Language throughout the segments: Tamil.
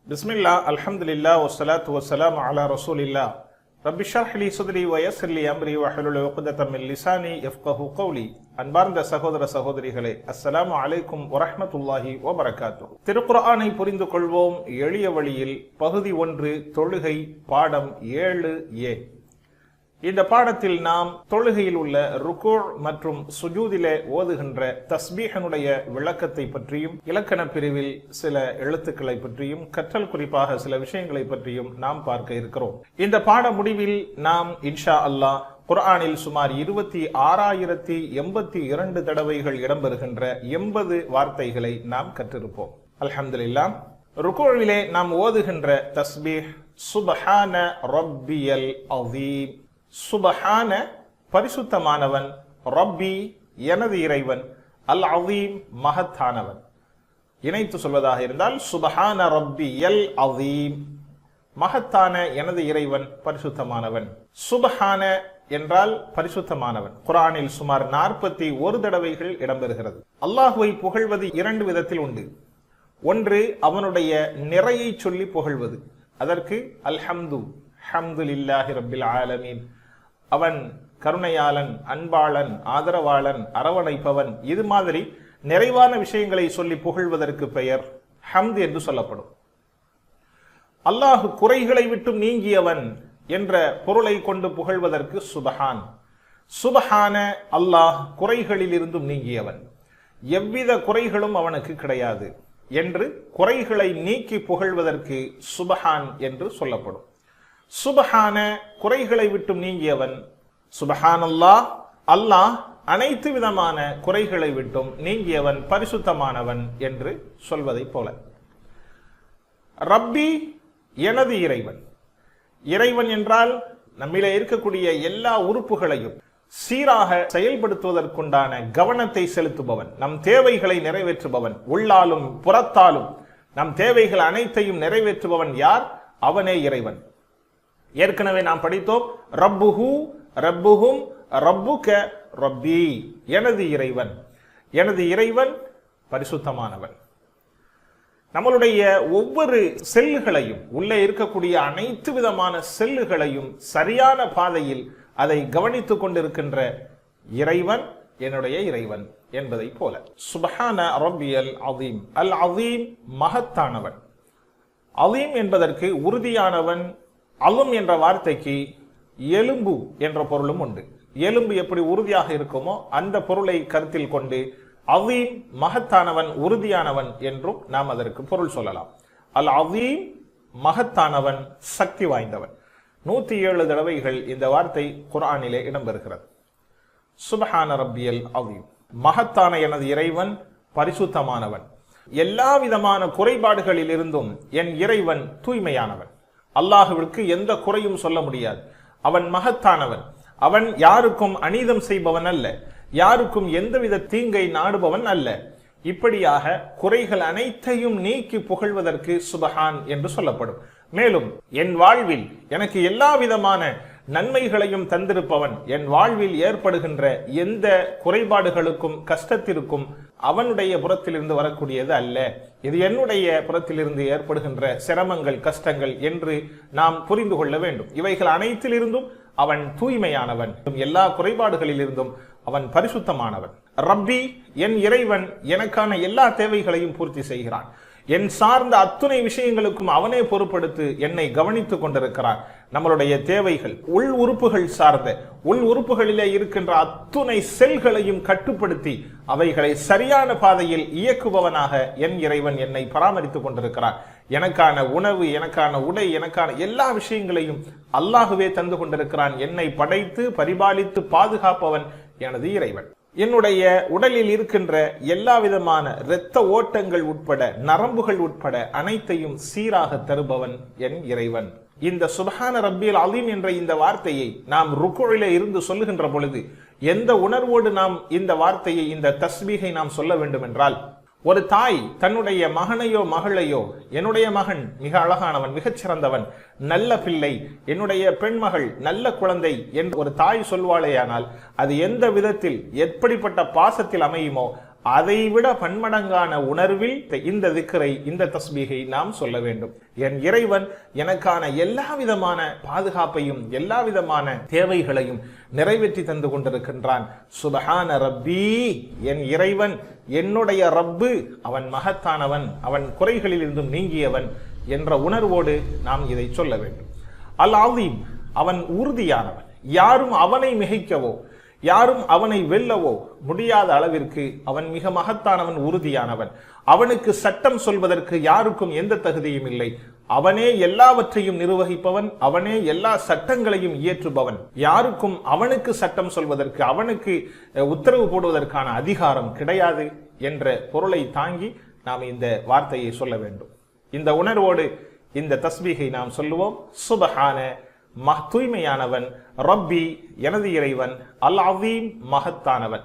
பிஸ்மில்லா அல்ஹம்துலில்லாஹ் வஸ்ஸலாத்து வஸ்ஸலாமு அலா ரசூலில்லாஹ் ரப்பி ஷ்ரஹ் லி ஸத்ரி வ யஸ்ஸிர் லி அம்ரி வஹ்லுல் உக்ததம் மின் லிசானி யஃப்கஹு கௌலி. அன்பார்ந்த சகோதர சகோதரிகளே, அஸ்ஸலாமு அலைக்கும் வரஹ்மத்துல்லாஹி வ பரகாத்துஹு. திருக்குர்ஆனை புரிந்து கொள்வோம் எளிய வழியில், பகுதி 1, தொழுகை, பாடம் 7A. இந்த பாடத்தில் நாம் தொழுகையில் உள்ள ருக்கூ மற்றும் சுஜூதிலே ஓதுகின்ற தஸ்பீஹனுடைய விளக்கத்தை பற்றியும், இலக்கண பிரிவில் சில எழுத்துக்களை பற்றியும், கற்றல் குறிப்பாக சில விஷயங்களை பற்றியும் நாம் பார்க்க இருக்கிறோம். இந்த பாட முடிவில் நாம் இன்ஷா அல்லாஹ் குர்ஆனில் சுமார் 26,082 தடவைகள் இடம்பெறுகின்ற 80 வார்த்தைகளை நாம் கற்றிருப்போம். அல்ஹம்துலில்லாஹ். ருக்கூவிலே நாம் ஓதுகின்ற தஸ்பீஹ் சுப்ஹான ரப்பியல் அஸீம். சுபஹான பரிசுத்தமானவன், ரப்பி எனது இறைவன், அல் அஸீம் மகத்தானவன். இணைத்து சொல்வதாக இருந்தால் சுபஹான ரப்பியல் அஸீம், மகத்தான எனது இறைவன் பரிசுத்தமானவன். சுபஹான என்றால் பரிசுத்தமானவன். குர்ஆனில் சுமார் 41 தடவைகள் இடம்பெறுகிறது. அல்லாஹ்வை புகழ்வது 2 விதத்தில் உண்டு. ஒன்று அவனுடைய நிறையை சொல்லி புகழ்வது, அதற்கு அல்ஹம்து ஹம்துலில்லாஹி ரப்பில் ஆலமீன், அவன் கருணையாளன், அன்பாளன், ஆதரவாளன், அரவணைப்பவன், இது மாதிரி நிறைவான விஷயங்களை சொல்லி புகழ்வதற்கு பெயர் ஹம்து என்று சொல்லப்படும். அல்லாஹ் குறைகளை விட்டு நீங்கியவன் என்ற பொருளை கொண்டு புகழ்வதற்கு சுபஹான். சுபஹான அல்லாஹ் குறைகளில் இருந்தும் நீங்கியவன், எவ்வித குறைகளும் அவனுக்கு கிடையாது என்று குறைகளை நீக்கி புகழ்வதற்கு சுபஹான் என்று சொல்லப்படும். சுபஹான குறைகளை விட்டு நீங்கியவன், சுபஹான் அல்லாஹ், அல்லாஹ் அனைத்து விதமான குறைகளை விட்டும் நீங்கியவன், பரிசுத்தமானவன் என்று சொல்வதை போல. ரப்பி எனது இறைவன். இறைவன் என்றால் நம்மிலே இருக்கக்கூடிய எல்லா உறுப்புகளையும் சீராக செயல்படுத்துவதற்குண்டான கவனத்தை செலுத்துபவன், நம் தேவைகளை நிறைவேற்றுபவன், உள்ளாலும் புறத்தாலும் நம் தேவைகள் அனைத்தையும் நிறைவேற்றுபவன் யார்? அவனே இறைவன். ஏற்கனவே நாம் படித்தோம், ரப்புஹு ரப்புஹும் ரப்புக ரப்பி, எனது இறைவன். எனது இறைவன் பரிசுத்தமானவன். நம்மளுடைய ஒவ்வொரு செல்லுகளையும், உள்ளே இருக்கக்கூடிய அனைத்து விதமான செல்லுகளையும் சரியான பாதையில் அதை கவனித்துக் கொண்டிருக்கின்ற இறைவன் என்னுடைய இறைவன் என்பதை போல. சுப்ஹான ரப்பியல் அஸீம். அல் அஸீம் மகத்தானவன். அஸீம் என்பதற்கு உறுதியானவன். அலும் என்ற வார்த்தைக்கு எலும்பு என்ற பொருளும் உண்டு. எலும்பு எப்படி உறுதியாக இருக்குமோ அந்த பொருளை கருத்தில் கொண்டு அஸீம் மகத்தானவன், உறுதியானவன் என்றும் நாம் அதற்கு பொருள் சொல்லலாம். அல் அஸீம் மகத்தானவன், சக்தி வாய்ந்தவன். 107 தடவைகள் இந்த வார்த்தை குர்ஆனிலே இடம்பெறுகிறது. சுப்ஹான ரப்பியல் அஸீம், மகத்தான எனது இறைவன் பரிசுத்தமானவன். எல்லா விதமான குறைபாடுகளில் இருந்தும் என் இறைவன் தூய்மையானவன். அல்லாஹ்விற்கு எந்த குறையும் சொல்ல முடியாது. அவன் மகத்தானவன். அவன் யாருக்கும் அநீதம் செய்பவன் அல்ல, யாருக்கும் எந்தவித தீங்கை நாடுபவன் அல்ல. இப்படியாக குறைகள் அனைத்தையும் நீக்கி புகழ்வதற்கு சுப்ஹான் என்று சொல்லப்படும். மேலும் என் வாழ்வில் எனக்கு எல்லா விதமான நன்மைகளையும் தந்திருப்பவன், என் வாழ்வில் ஏற்படுகின்ற எந்த குறைபாடுகளுக்கும் கஷ்டத்திற்கும் அவனுடைய புறத்திலிருந்து வரக்கூடியது அல்ல, இது என்னுடைய புறத்திலிருந்து ஏற்படுகின்ற சிரமங்கள், கஷ்டங்கள் என்று நாம் புரிந்து கொள்ள வேண்டும். இவைகள் அனைத்திலிருந்தும் அவன் தூய்மையானவன், எல்லா குறைபாடுகளிலிருந்தும் அவன் பரிசுத்தமானவன். ரப்பி என் இறைவன் எனக்கான எல்லா தேவைகளையும் பூர்த்தி செய்கிறான். என் சார்ந்த அத்துணை விஷயங்களுக்கும் அவனே பொறுப்படுத்து என்னை கவனித்துக் கொண்டிருக்கிறான். நம்மளுடைய தேவைகள், உள் உறுப்புகள் சார்ந்த, உள் உறுப்புகளிலே இருக்கின்ற அத்துணை செல்களையும் கட்டுப்படுத்தி அவைகளை சரியான பாதையில் இயக்குபவனாக என் இறைவன் என்னை பராமரித்துக் கொண்டிருக்கிறான். எனக்கான உணவு, எனக்கான உடை, எனக்கான எல்லா விஷயங்களையும் அல்லாஹுவே தந்து கொண்டிருக்கிறான். என்னை படைத்து பரிபாலித்து பாதுகாப்பவன் எனது இறைவன். என்னுடைய உடலில் இருக்கின்ற எல்லா விதமான இரத்த ஓட்டங்கள் உட்பட, நரம்புகள் உட்பட அனைத்தையும் சீராக தருபவன் என் இறைவன். இந்த சுப்ஹான ரப்பியல் அஸீம் என்ற இந்த வார்த்தையை நாம் ருக்குவிலே இருந்து சொல்லுகின்ற பொழுது எந்த உணர்வோடு நாம் இந்த வார்த்தையை, இந்த தஸ்பீஹை நாம் சொல்ல வேண்டும் என்றால், ஒரு தாய் தன்னுடைய மகனையோ மகளையோ, என்னுடைய மகன் மிக அழகானவன், மிகச்சிறந்தவன், நல்ல பிள்ளை, என்னுடைய பெண்மகள் நல்ல குழந்தை என்று ஒரு தாய் சொல்வாளேயானால் அது எந்த விதத்தில், எப்படிப்பட்ட பாசத்தில் அமையுமோ அதைவிட பன்மடங்கான உணர்வில் இந்த திக்ரை, இந்த தஸ்பீகை நாம் சொல்ல வேண்டும். என் இறைவன் எனக்கான எல்லா விதமான பாதுகாப்பையும் எல்லா விதமான தேவைகளையும் நிறைவேற்றி தந்து கொண்டிருக்கின்றான். சுபஹான ரப்பி, என் இறைவன் என்னுடைய ரப்பு, அவன் மகத்தானவன், அவன் குறைகளில் இருந்தும் நீங்கியவன் என்ற உணர்வோடு நாம் இதை சொல்ல வேண்டும். அல் அதீம், அவன் உறுதியானவன். யாரும் அவனை மிகைக்கவோ யாரும் அவனை வெல்லவோ முடியாத அளவிற்கு அவன் மிக மகத்தானவன், உறுதியானவன். அவனுக்கு சட்டம் சொல்வதற்கு யாருக்கும் எந்த தகுதியும் இல்லை. அவனே எல்லாவற்றையும் நிர்வகிப்பவன், அவனே எல்லா சட்டங்களையும் இயற்றுபவன். யாருக்கும் அவனுக்கு சட்டம் சொல்வதற்கு, அவனுக்கு உத்தரவு போடுவதற்கான அதிகாரம் கிடையாது என்ற பொருளை தாங்கி நாம் இந்த வார்த்தையை சொல்ல வேண்டும். இந்த உணர்வோடு இந்த தஸ்பீகை நாம் சொல்லுவோம். சுபஹான, தூய்மையானவன், ரப்பி எனது இறைவன், அல் அதீம் மகத்தானவன்.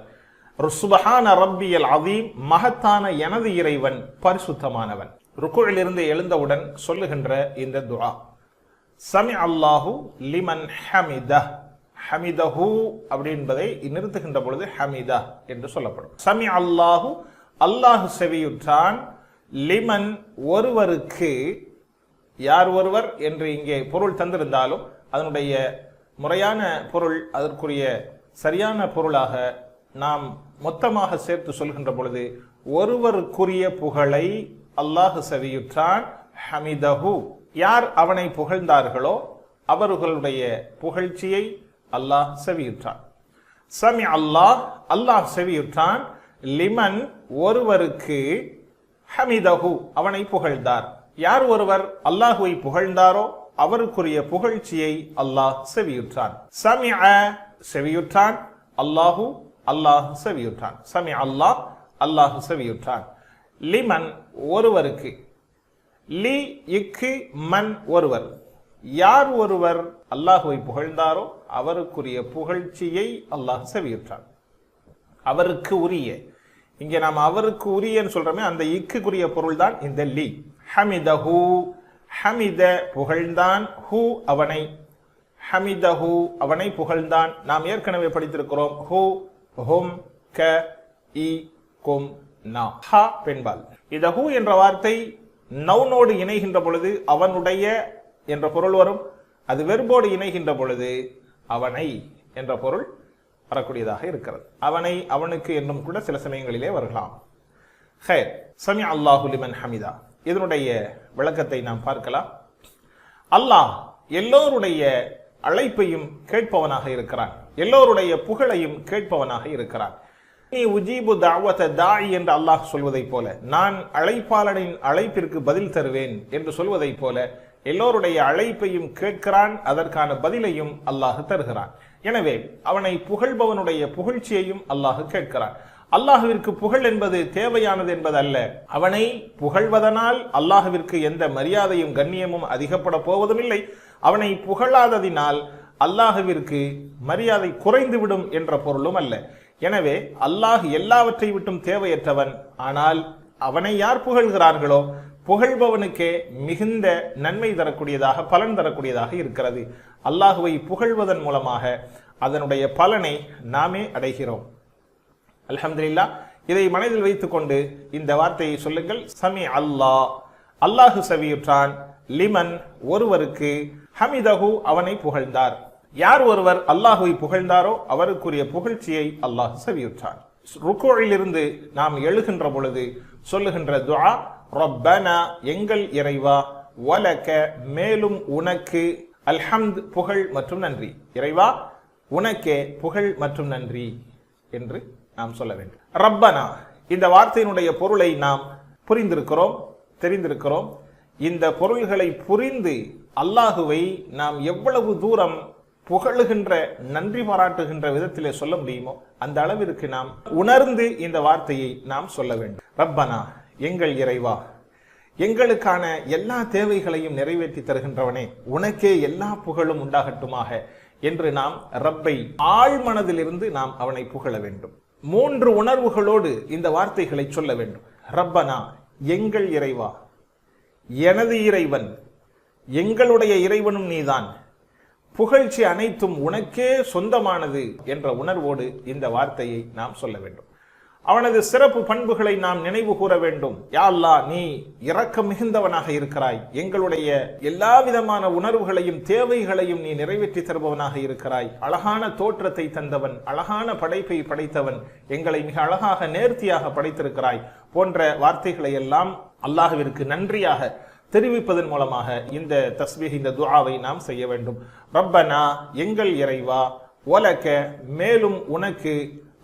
சுபஹான ரப்பி அல் அதீம், மகத்தான எனது இறைவன் பரிசுத்தமானவன். ருக்குவிலிருந்து எழுந்தவுடன் சொல்லுகின்ற இந்த துஆ, சமி அல்லாஹு லிமன் ஹமிதா. ஹமிதஹு அப்படி என்பதை நிறுத்துகின்ற பொழுது ஹமிதா என்று சொல்லப்படும். சமி அல்லாஹு, அல்லாஹு செவியுற்றான், லிமன் ஒருவருக்கு, யார் ஒருவர் என்று இங்கே பொருள் தந்திருந்தாலும் அதனுடைய முறையான பொருள், அதற்குரிய சரியான பொருளாக நாம் மொத்தமாக சேர்த்து சொல்கின்ற பொழுது ஒருவருக்குரிய புகழை அல்லாஹ் செவியுற்றான். ஹமிதஹு, யார் அவனை புகழ்ந்தார்களோ அவர்களுடைய புகழ்ச்சியை அல்லாஹ் செவியுற்றான். சமி அல்லாஹ், அல்லாஹ் செவியுற்றான், லிமன் ஒருவருக்கு, ஹமிதஹு அவனை புகழ்ந்தார். யார் ஒருவர் அல்லாஹுவை புகழ்ந்தாரோ அவருக்குரிய புகழ்ச்சியை அல்லாஹ் செவியுற்றான். சமிஅ செவியுற்றான், அல்லாஹு, அல்லாஹ் செவியுற்றான். சமி அல்லாஹ், அல்லாஹ் செவியுற்றான். லிமன் ஒருவருக்கு, லி இக்கு மன் ஒருவர், யார் ஒருவர் அல்லாஹுவை புகழ்ந்தாரோ அவருக்குரிய புகழ்ச்சியை அல்லாஹ் செவியுற்றான். அவருக்கு உரிய, இங்கே நாம் அவருக்கு உரியன்னு சொல்றோமே, அந்த இக்குரிய பொருள் தான் இந்த லி. ஹமிதஹு, ஹமித புகழ்ந்தான், ஹு அவனை, ஹமிதஹு அவனை புகழ்ந்தான். நாம் ஏற்கனவே படித்திருக்கிறோம். ஹு, ஹும், க, இ, கும், நா. ஹ பெண்பால். இந்த ஹு என்ற வார்த்தை நவுனோடு இணைகின்ற பொழுது அவனுடைய என்ற பொருள் வரும். அது வெர்போடு இணைகின்ற பொழுது அவனை என்ற பொருள் வரக்கூடியதாக இருக்கிறது. அவனை, அவனுக்கு என்னும் கூட சில சமயங்களிலே வரலாம். ஹைர், சமி அல்லாஹு லிமன் ஹமிதா, இதனுடைய விளக்கத்தை நாம் பார்க்கலாம். அல்லாஹ் எல்லோருடைய அழைப்பையும் கேட்பவனாக இருக்கிறான், எல்லோருடைய புகழையும் கேட்பவனாக இருக்கிறான். நீ உஜீபு தாவத தாயி என்று அல்லாஹ் சொல்வதை போல, நான் அழைப்பாளனின் அழைப்பிற்கு பதில் தருவேன் என்று சொல்வதை போல எல்லோருடைய அழைப்பையும் கேட்கிறான், அதற்கான பதிலையும் அல்லாஹ் தருகிறான். எனவே அவனை புகழ்பவனுடைய புகழ்ச்சியையும் அல்லாஹ் கேட்கிறான். அல்லாஹுவிற்கு புகழ் என்பது தேவையானது என்பது அல்ல. அவனை புகழ்வதனால் அல்லாஹுவிற்கு எந்த மரியாதையும் கண்ணியமும் அதிகப்பட போவதும் இல்லை. அவனை புகழாததினால் அல்லாஹுவிற்கு மரியாதை குறைந்துவிடும் என்ற பொருளும் அல்ல. எனவே அல்லாஹ் எல்லாவற்றை விட்டும் தேவையற்றவன். ஆனால் அவனை யார் புகழ்கிறார்களோ புகழ்பவனுக்கே மிகுந்த நன்மை தரக்கூடியதாக, பலன் தரக்கூடியதாக இருக்கிறது. அல்லாஹுவை புகழ்வதன் மூலமாக அதனுடைய பலனை நாமே அடைகிறோம். அல்ஹம்துலில்லாஹ். இதை மனதில் வைத்துக் கொண்டு இந்த வார்த்தையை சொல்லுங்கள். சமி அல்லாஹ், அல்லாஹு செவியுற்றான், லிமன் ஒருவருக்கு, ஹமிதஹு அவனை புகழ்ந்தார். யார் ஒருவர் அல்லாஹுவை புகழ்ந்தாரோ அவருக்குரிய புகழ்ச்சியை அல்லாஹ் செவியுற்றான். ருக்குவிலிருந்து நாம் எழுகின்ற பொழுது சொல்லுகின்ற துஆ, ரப்பனா எங்கள் இறைவா, வலக மேலும் உனக்கு, அல்ஹம்த் புகழ் மற்றும் நன்றி. இறைவா உனக்கே புகழ் மற்றும் நன்றி என்று நாம் சொல்ல வேண்டும். ரப்பனா இந்த வார்த்தையினுடைய பொருளை நாம் புரிந்திருக்கிறோம், தெரிந்திருக்கிறோம். இந்த பொருள்களை புரிந்து அல்லாஹுவை நாம் எவ்வளவு தூரம் புகழுகின்ற, நன்றி பாராட்டுகின்ற விதத்திலே சொல்ல முடியுமோ அந்த அளவிற்கு நாம் உணர்ந்து இந்த வார்த்தையை நாம் சொல்ல வேண்டும். ரப்பனா எங்கள் இறைவா, எங்களுக்கான எல்லா தேவைகளையும் நிறைவேற்றி தருகின்றவனே, உனக்கே எல்லா புகழும் உண்டாகட்டுமாக என்று நாம் ரப்பை ஆழ்மனதிலிருந்து நாம் அவனை புகழ வேண்டும். 3 உணர்வுகளோடு இந்த வார்த்தைகளை சொல்ல வேண்டும். ரப்பனா எங்கள் இறைவா, எனது இறைவன், எங்களுடைய இறைவனும் நீதான், புகழ்ச்சி அனைத்தும் உனக்கே சொந்தமானது என்ற உணர்வோடு இந்த வார்த்தையை நாம் சொல்ல வேண்டும். அவனது சிறப்பு பண்புகளை நாம் நினைவு கூற வேண்டும். யா அல்லாஹ், நீ இரக்கம் மிகுந்தவனாக இருக்கிறாய், எங்களுடைய எல்லா விதமான உணர்வுகளையும் தேவைகளையும் நீ நிறைவேற்றி தருபவனாக இருக்கிறாய், அழகான தோற்றத்தை தந்தவன், அழகான படைப்பை படைத்தவன், எங்களை மிக அழகாக நேர்த்தியாக படைத்திருக்கிறாய் போன்ற வார்த்தைகளை எல்லாம் அல்லாஹ்விற்கு நன்றியாக தெரிவிப்பதன் மூலமாக இந்த தஸ்பீஹ், இந்த துஆவை நாம் செய்ய வேண்டும். ரப்பனா, எங்கள் இறைவா, வலக, மேலும் உனக்கு,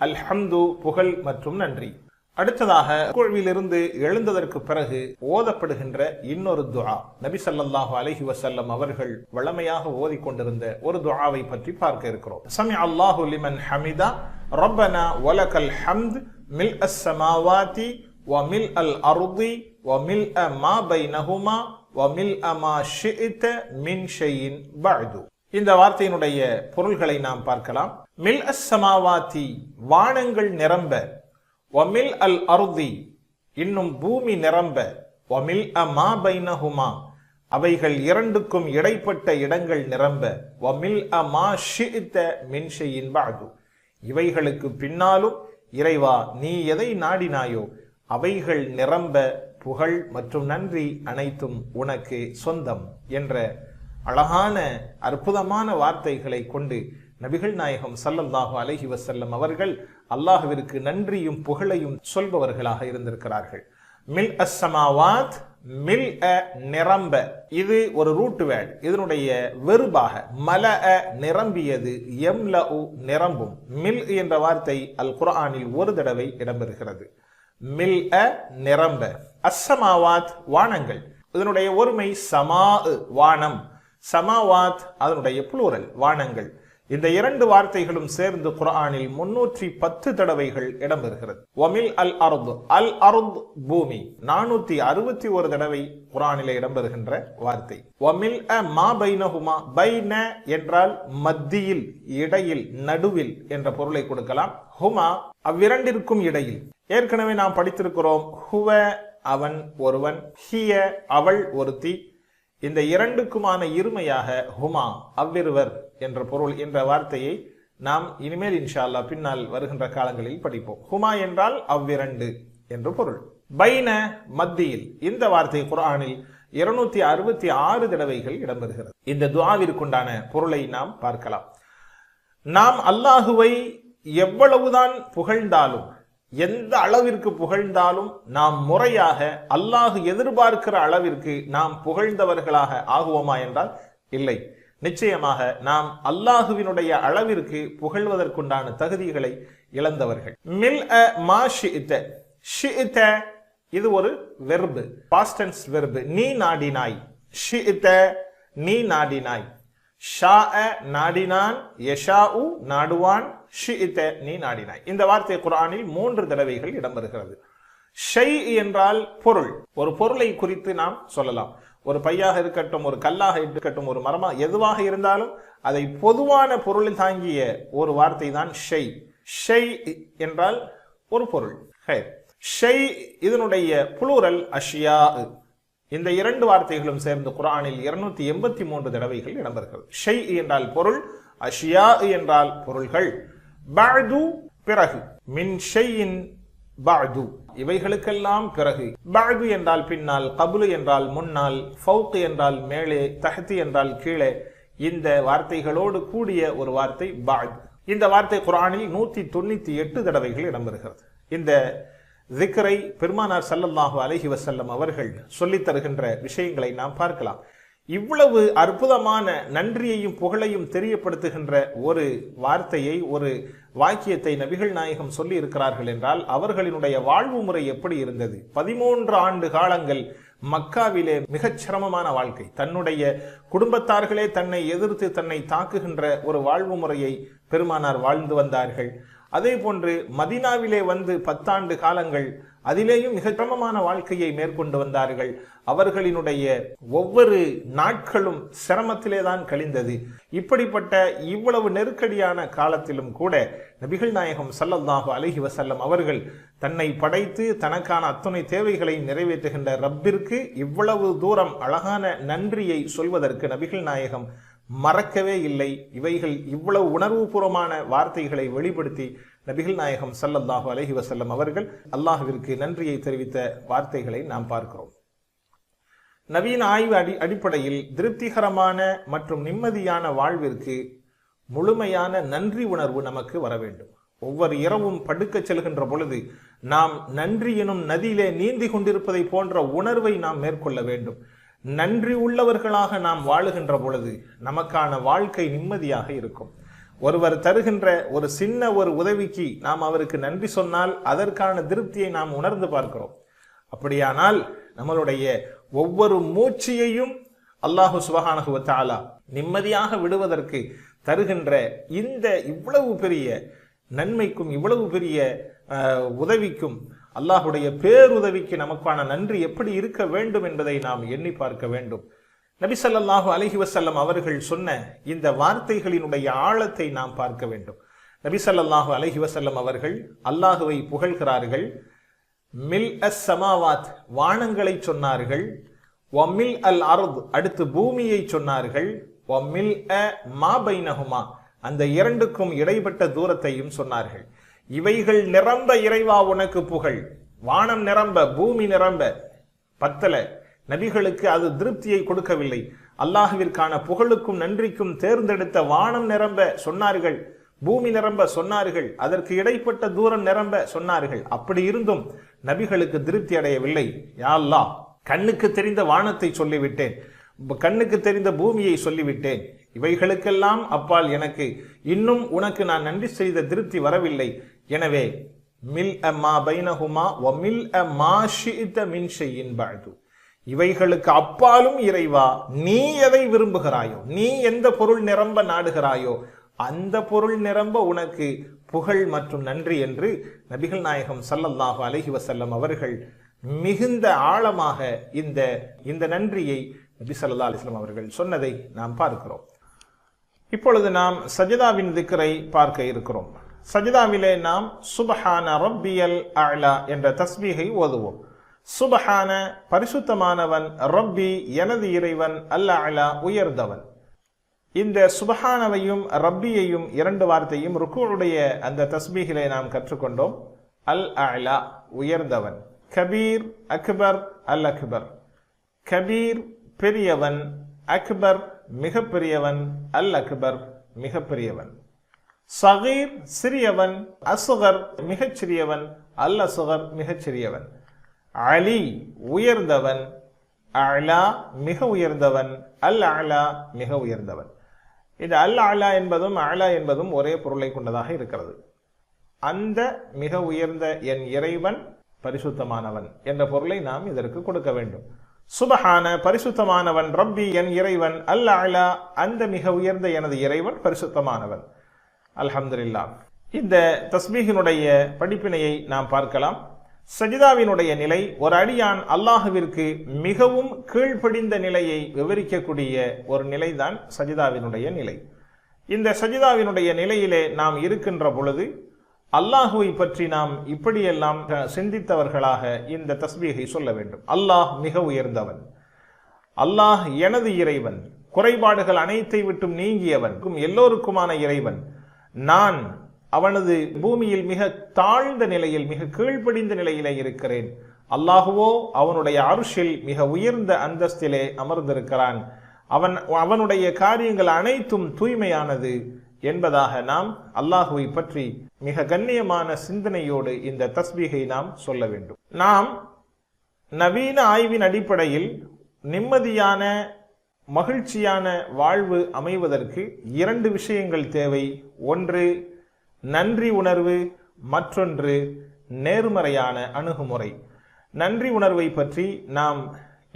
அல்ஹம்து, புகழ் மற்றும் நன்றி. அடுத்ததாக குழுவிலிருந்து எழுந்ததற்கு பிறகு ஓதப்படுகின்ற இன்னொரு துஆ, நபி ஸல்லல்லாஹு அலைஹி வஸல்லம் அவர்கள் வழமையாக ஓதிக்கொண்டிருந்த ஒரு துஆவை பற்றி பார்க்க இருக்கிறோம். சமி அல்லாஹு லிமன் ஹமிதா ரப்பனா வலக்கல் ஹம்த் மில் அஸ் ஸமாவாதி வ மில் அல் அர்தி வ மில் மா பைனஹுமா வ மில் மா ஷிஅத மின் ஷைஇன் பஅது. இந்த வார்த்தையினுடைய பொருள்களை நாம் பார்க்கலாம். மில் அஸ் ஸமாவாதி, வானங்கள் நிரம்ப, வமில் அல் அர்தி, இன்னும் பூமி நிரம்ப, வமில் மா பைனஹுமா, அவைகள் இரண்டுக்கும் இடைப்பட்ட இடங்கள் நிரம்ப, வமில் மா ஷிஅத மின் ஷைஇன் பஅது, இவைகளுக்கு பின்னாலும் இறைவா நீ எதை நாடினாயோ அவைகள் நிரம்ப, புகழ் மற்றும் நன்றி அனைத்தும் உனக்கு சொந்தம் என்ற அழகான அற்புதமான வார்த்தைகளை கொண்டு நபிகள் நாயகம் ஸல்லல்லாஹு அலைஹி வஸல்லம் அவர்கள் அல்லாஹ்விற்கு நன்றியும் புகழையும் சொல்பவர்களாக இருந்திருக்கிறார்கள். மில் அஸ் ஸமாவாத், மில் நிரம்ப, இது ஒரு ரூட் வேர்ட். இதனுடைய வெர்பாக மலஅ, நிரம்பியது, யம்லஉ, நிரம்பும். மில் என்ற வார்த்தை அல் குர்ஆனில் ஒரு தடவை இடம்பெறுகிறது. மில் நிரம்ப. அஸ்ஸமாவாத், வானங்கள், இதனுடைய ஒருமை சமா, வானம். சமாவாத் அதனுடைய புளூரல், வானங்கள். இந்த இரண்டு வார்த்தைகளும் சேர்ந்து குர்ஆனில் 310 தடவைகள் இடம்பெறுகிறது. வமில் அல் அர்த், அல் அர்த் பூமி, 461 தடவை குர்ஆனிலே இடம்பெறுகின்ற வார்த்தை. வமில் மா பைனஹுமா, பைன என்றால் மத்தியில், இடையில், நடுவில் என்ற பொருளை கொடுக்கலாம். ஹுமா, அவ்விரண்டிற்கும் இடையில். ஏற்கனவே நாம் படித்திருக்கிறோம். ஹுவ, அவன், ஒருவன். ஹிய, அவள், ஒருத்தி. இந்த இரண்டுக்குமான இருமையாக ஹுமா, அவ்விருவர் என்ற பொருள் என்ற வார்த்தையை நாம் இனிமேல் இன்ஷா அல்லாஹ் பின்னால் வருகின்ற காலங்களில் படிப்போம். ஹுமா என்றால் அவ்விரண்டு என்று பொருள். பைன, மத்தியில். இந்த வார்த்தை குர்ஆனில் 266 தடவைகள் இடம்பெறுகிறது. இந்த துஆவிற்குண்டான பொருளை நாம் பார்க்கலாம். நாம் அல்லாஹுவை எவ்வளவுதான் புகழ்ந்தாலும், எந்த அளவிற்கு புகழ்ந்தாலும், நாம் முறையாக அல்லாஹ் எதிர்பார்க்கிற அளவிற்கு நாம் புகழ்ந்தவர்களாக ஆகுவோமா என்றால் இல்லை. நிச்சயமாக நாம் அல்லாஹுவினுடைய அளவிற்கு புகழ்வதற்குண்டான தகுதிகளை இழந்தவர்கள். மில் மா ஷிஅத, ஷிஅத இது ஒரு வெர்பு, பாஸ்ட் டென்ஸ் வெர்பு. நீ நாடினாய், ஷிஅத நீ நாடினாய். ஷாஅ நாடினான், யஷாஉ நாடுவான், ஷிஅத நீ நாடினாய். இந்த வார்த்தை குர்ஆனில் 3 தடவைகள் இடம்பெறுகிறது. ஷை என்றால் பொருள். ஒரு பொருளை குறித்து நாம் சொல்லலாம். ஒரு பையாக இருக்கட்டும், ஒரு கல்லாக இருக்கட்டும், ஒரு மரமா, எதுவாக இருந்தாலும் அதை பொதுவான பொருள் தாங்கிய ஒரு வார்த்தை தான் ஷை. ஷை என்றால் ஒரு பொருள். ஷை இதனுடைய புளூரல் அஷ்யா. இந்த இரண்டு வார்த்தைகளும் சேர்ந்து குர்ஆனில் 283 தடவைகள் இடம்பெறுகிறது. ஷை என்றால் பொருள், அஷ்யா என்றால் பொருள்கள். பஅது பிறகு, மின் ஷைஇன் பஅது இவைகளுக்கெல்லாம் பிறகு. பஅது என்றால் பின்னால், கபுலு என்றால் முன்னால், ஃபௌக் என்றால் மேலே, தஹ்தி என்றால் கீழே. இந்த வார்த்தைகளோடு கூடிய ஒரு வார்த்தை பஅத். இந்த வார்த்தை குர்ஆனில் 198 தடவைகள் இடம்பெறுகிறது. இந்த திக்ரை பெருமானார் ஸல்லல்லாஹு அலைஹி வஸல்லம் அவர்கள் சொல்லித் தருகின்ற விஷயங்களை நாம் பார்க்கலாம். இவ்வளவு அற்புதமான நன்றியையும் புகழையும் தெரியப்படுத்துகின்ற ஒரு வார்த்தையை, ஒரு வாக்கியத்தை நபிகள் நாயகம் சொல்லி இருக்கிறார்கள் என்றால் அவர்களினுடைய வாழ்வு முறை எப்படி இருந்தது? 13 ஆண்டு காலங்கள் மக்காவிலே மிகச் சிரமமான வாழ்க்கை. தன்னுடைய குடும்பத்தார்களே தன்னை எதிர்த்து தன்னை தாக்குகின்ற ஒரு வாழ்வு முறையை பெருமானார் வாழ்ந்து வந்தார்கள். அதே போன்று மதீனாவிலே வந்து 10 ஆண்டு காலங்கள் அதிலேயும் மிக சிரமமான வாழ்க்கையை மேற்கொண்டு வந்தார்கள். அவர்களினுடைய ஒவ்வொரு நாட்களும் சிரமத்திலே தான் கழிந்தது. இப்படிப்பட்ட இவ்வளவு நெருக்கடியான காலத்திலும் கூட நபிகள் நாயகம் ஸல்லல்லாஹு அலைஹி வஸல்லம் அவர்கள் தன்னை படைத்து தனக்கான அத்தனை தேவைகளை நிறைவேற்றுகின்ற ரப்பிற்கு இவ்வளவு தூரம் அழகான நன்றியை சொல்வதற்கு நபிகள் நாயகம் மறக்கவே இல்லை. இவைகள் இவ்வளவு உணர்வுபூர்வமான வார்த்தைகளை வெளிப்படுத்தி நபிகள் நாயகம் ஸல்லல்லாஹு அலைஹி வஸல்லம் அவர்கள் அல்லாஹ்விற்கு நன்றியை தெரிவித்த வார்த்தைகளை நாம் பார்க்கிறோம். நவீன ஆய்வு அடிப்படையில் திருப்திகரமான மற்றும் நிம்மதியான வாழ்விற்கு முழுமையான நன்றி உணர்வு நமக்கு வர வேண்டும். ஒவ்வொரு இரவும் படுக்க செல்கின்ற பொழுது நாம் நன்றி எனும் நதியிலே நீந்தி கொண்டிருப்பதை போன்ற உணர்வை நாம் மேற்கொள்ள வேண்டும். நன்றி உள்ளவர்களாக நாம் வாழுகின்ற பொழுது நமக்கான வாழ்க்கை நிம்மதியாக இருக்கும். ஒருவர் தருகின்ற ஒரு சின்ன ஒரு உதவிக்கு நாம் அவருக்கு நன்றி சொன்னால் அதற்கான திருப்தியை நாம் உணர்ந்து பார்க்கிறோம். அப்படியானால் நம்மளுடைய ஒவ்வொரு மூச்சையையும் அல்லாஹு சுப்ஹானஹு வ தஆலா நிம்மதியாக விடுவதற்கு தருகின்ற இந்த இவ்வளவு பெரிய நன்மைக்கும் இவ்வளவு பெரிய உதவிக்கும் அல்லாஹுடைய பேருதவிக்கு நமக்கான நன்றி எப்படி இருக்க வேண்டும் என்பதை நாம் எண்ணி பார்க்க வேண்டும். நபி ஸல்லல்லாஹு அலைஹி வஸல்லம் அவர்கள் சொன்ன இந்த வார்த்தைகளினுடைய ஆழத்தை நாம் பார்க்க வேண்டும். நபி ஸல்லல்லாஹு அலைஹி வஸல்லம் அவர்கள் அல்லாஹுவை புகழ்கிறார்கள். மில் அஸ் சமாவாத் வானங்களை சொன்னார்கள். வமில் அல் அர்த் அடுத்து பூமியை சொன்னார்கள். வமில் அ மா பைனஹுமா அந்த இரண்டுக்கும் இடைப்பட்ட தூரத்தையும் சொன்னார்கள். இவைகள் நிரம்ப இறைவா உனக்கு புகழ். வானம் நிரம்ப பூமி நிரம்ப பத்தல. நபிகளுக்கு அது திருப்தியை கொடுக்கவில்லை. அல்லாஹ்விற்கான புகழுக்கும் நன்றிக்கும் தேர்ந்தெடுத்த வானம் நிரம்ப சொன்னார்கள், பூமி நிரம்ப சொன்னார்கள், அதற்கு இடைப்பட்ட தூரம் நிரம்ப சொன்னார்கள். அப்படி இருந்தும் நபிகளுக்கு திருப்தி அடையவில்லை. யா அல்லாஹ், கண்ணுக்கு தெரிந்த வானத்தை சொல்லிவிட்டேன், கண்ணுக்கு தெரிந்த பூமியை சொல்லிவிட்டேன், இவைகளுக்கெல்லாம் அப்பால் எனக்கு இன்னும் உனக்கு நான் நன்றி செய்த திருப்தி வரவில்லை. எனவே மில் அ மா பைனஹுமா வ மில் அ மா ஷிஇத மின் ஷைஇன் பஅது இவைகளுக்கு அப்பாலும் இறைவா நீ எதை விரும்புகிறாயோ, நீ எந்த பொருள் நிரம்ப நாடுகிறாயோ அந்த பொருள் நிரம்ப உனக்கு புகழ் மற்றும் நன்றி என்று நபிகள் நாயகம் ஸல்லல்லாஹு அலைஹி வஸல்லம் அவர்கள் மிகுந்த ஆழமாக இந்த நன்றியை நபி ஸல்லல்லாஹு அலைஹி வஸல்லம் அவர்கள் சொன்னதை நாம் பார்க்கிறோம். இப்பொழுது நாம் சஜிதாவின் திக்ரை பார்க்க இருக்கிறோம். சஜிதாவிலே நாம் சுப்ஹான ரப்பியல் அஅலா என்ற தஸ்பீஹை ஓதுவோம். சுப்ஹான பரிசுத்தமானவன், ரப்பி எனது இறைவன், அல் அஅலா உயர்ந்தவன். இந்த சுப்ஹானவையும் ரப்பியையும் இரண்டு வார்த்தையும் ருக்குஉடைய அந்த தஸ்பீஹிலே நாம் கற்றுக்கொண்டோம். அல் அஅலா உயர்ந்தவன், கபீர் அக்பர் அல் அக்பர். கபீர் பெரியவன், அக்பர் மிக பெரியவன், அல் அக்பர் மிக பெரியவன். சகீர் சிறியவன், அஸ்கர் மிகச் சிறியவன், அல் அஸ்கர் மிகச் சிறியவன். அலி உயர்ந்தவன், அலா மிக உயர்ந்தவன், அல் அலா மிக உயர்ந்தவன். இது அல் அலா என்பதும் அலா என்பதும் ஒரே பொருளை கொண்டதாக இருக்கிறது. அந்த மிக உயர்ந்த என் இறைவன் பரிசுத்தமானவன் என்ற பொருளை நாம் இதற்கு கொடுக்க வேண்டும். சுப்ஹான பரிசுத்தமானவன், ரப்பி என் இறைவன், அல் அலா அந்த மிக உயர்ந்த எனது இறைவன் பரிசுத்தமானவன். அல்ஹம்துலில்லாஹ். இந்த தஸ்பீஹினுடைய படிப்பினையை நாம் பார்க்கலாம். சஜிதாவினுடைய நிலை ஒரு அடியான் அல்லாஹுவிற்கு மிகவும் கீழ்ப்படிந்த நிலையை விவரிக்கக்கூடிய ஒரு நிலைதான் சஜிதாவினுடைய நிலை. இந்த சஜிதாவினுடைய நிலையிலே நாம் இருக்கின்ற பொழுது அல்லாஹுவை பற்றி நாம் இப்படியெல்லாம் சிந்தித்தவர்களாக இந்த தஸ்பீஹை சொல்ல வேண்டும். அல்லாஹ் மிக உயர்ந்தவன், அல்லாஹ் எனது இறைவன், குறைபாடுகள் அனைத்தை விட்டும் நீங்கியவன், எல்லோருக்குமான இறைவன். நான் அவனது பூமியில் மிக தாழ்ந்த நிலையில், மிக கீழ்ப்படிந்த நிலையிலே இருக்கிறேன். அல்லாஹுவோ அவனுடைய அர்ஷில் மிக உயர்ந்த அந்தஸ்திலே அமர்ந்திருக்கிறான். அவனுடைய காரியங்கள் அனைத்தும் தூய்மையானது என்பதாக நாம் அல்லாஹுவை பற்றி மிக கண்ணியமான சிந்தனையோடு இந்த தஸ்பீஹை நாம் சொல்ல வேண்டும். நாம் நவீன ஆய்வின் அடிப்படையில் நிம்மதியான மகிழ்ச்சியான வாழ்வு அமைவதற்கு இரண்டு விஷயங்கள் தேவை. ஒன்று நன்றி உணர்வு, மற்றொன்று நேர்மறையான அணுகுமுறை. நன்றி உணர்வை பற்றி நாம்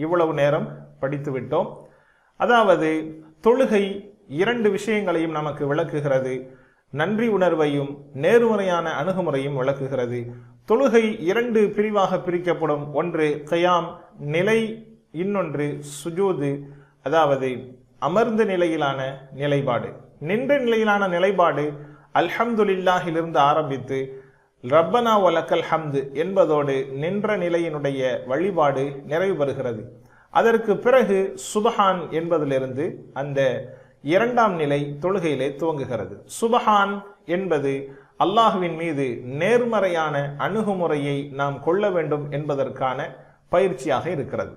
இவ்வளவு நேரம் படித்துவிட்டோம். அதாவது தொழுகை இரண்டு விஷயங்களையும் நமக்கு விளக்குகிறது. நன்றி உணர்வையும் நேர்மறையான அணுகுமுறையும் விளக்குகிறது. தொழுகை இரண்டு பிரிவாக பிரிக்கப்படும். ஒன்று கயாம் நிலை, இன்னொன்று சுஜூது, அதாவது அமர்ந்த நிலையிலான நிலைப்பாடு. நின்ற நிலையிலான நிலைப்பாடு அல்ஹம்துலில்லாஹிலிருந்து ஆரம்பித்து ரப்பனா வலக்கல் ஹம்து என்பதோடு நின்ற நிலையினுடைய வழிபாடு நிறைவு பெறுகிறது. அதற்கு பிறகு சுபஹான் என்பதிலிருந்து அந்த இரண்டாம் நிலை தொழுகையிலே துவங்குகிறது. சுபஹான் என்பது அல்லாஹுவின் மீது நேர்மறையான அணுகுமுறையை நாம் கொள்ள வேண்டும் என்பதற்கான பயிற்சியாக இருக்கிறது.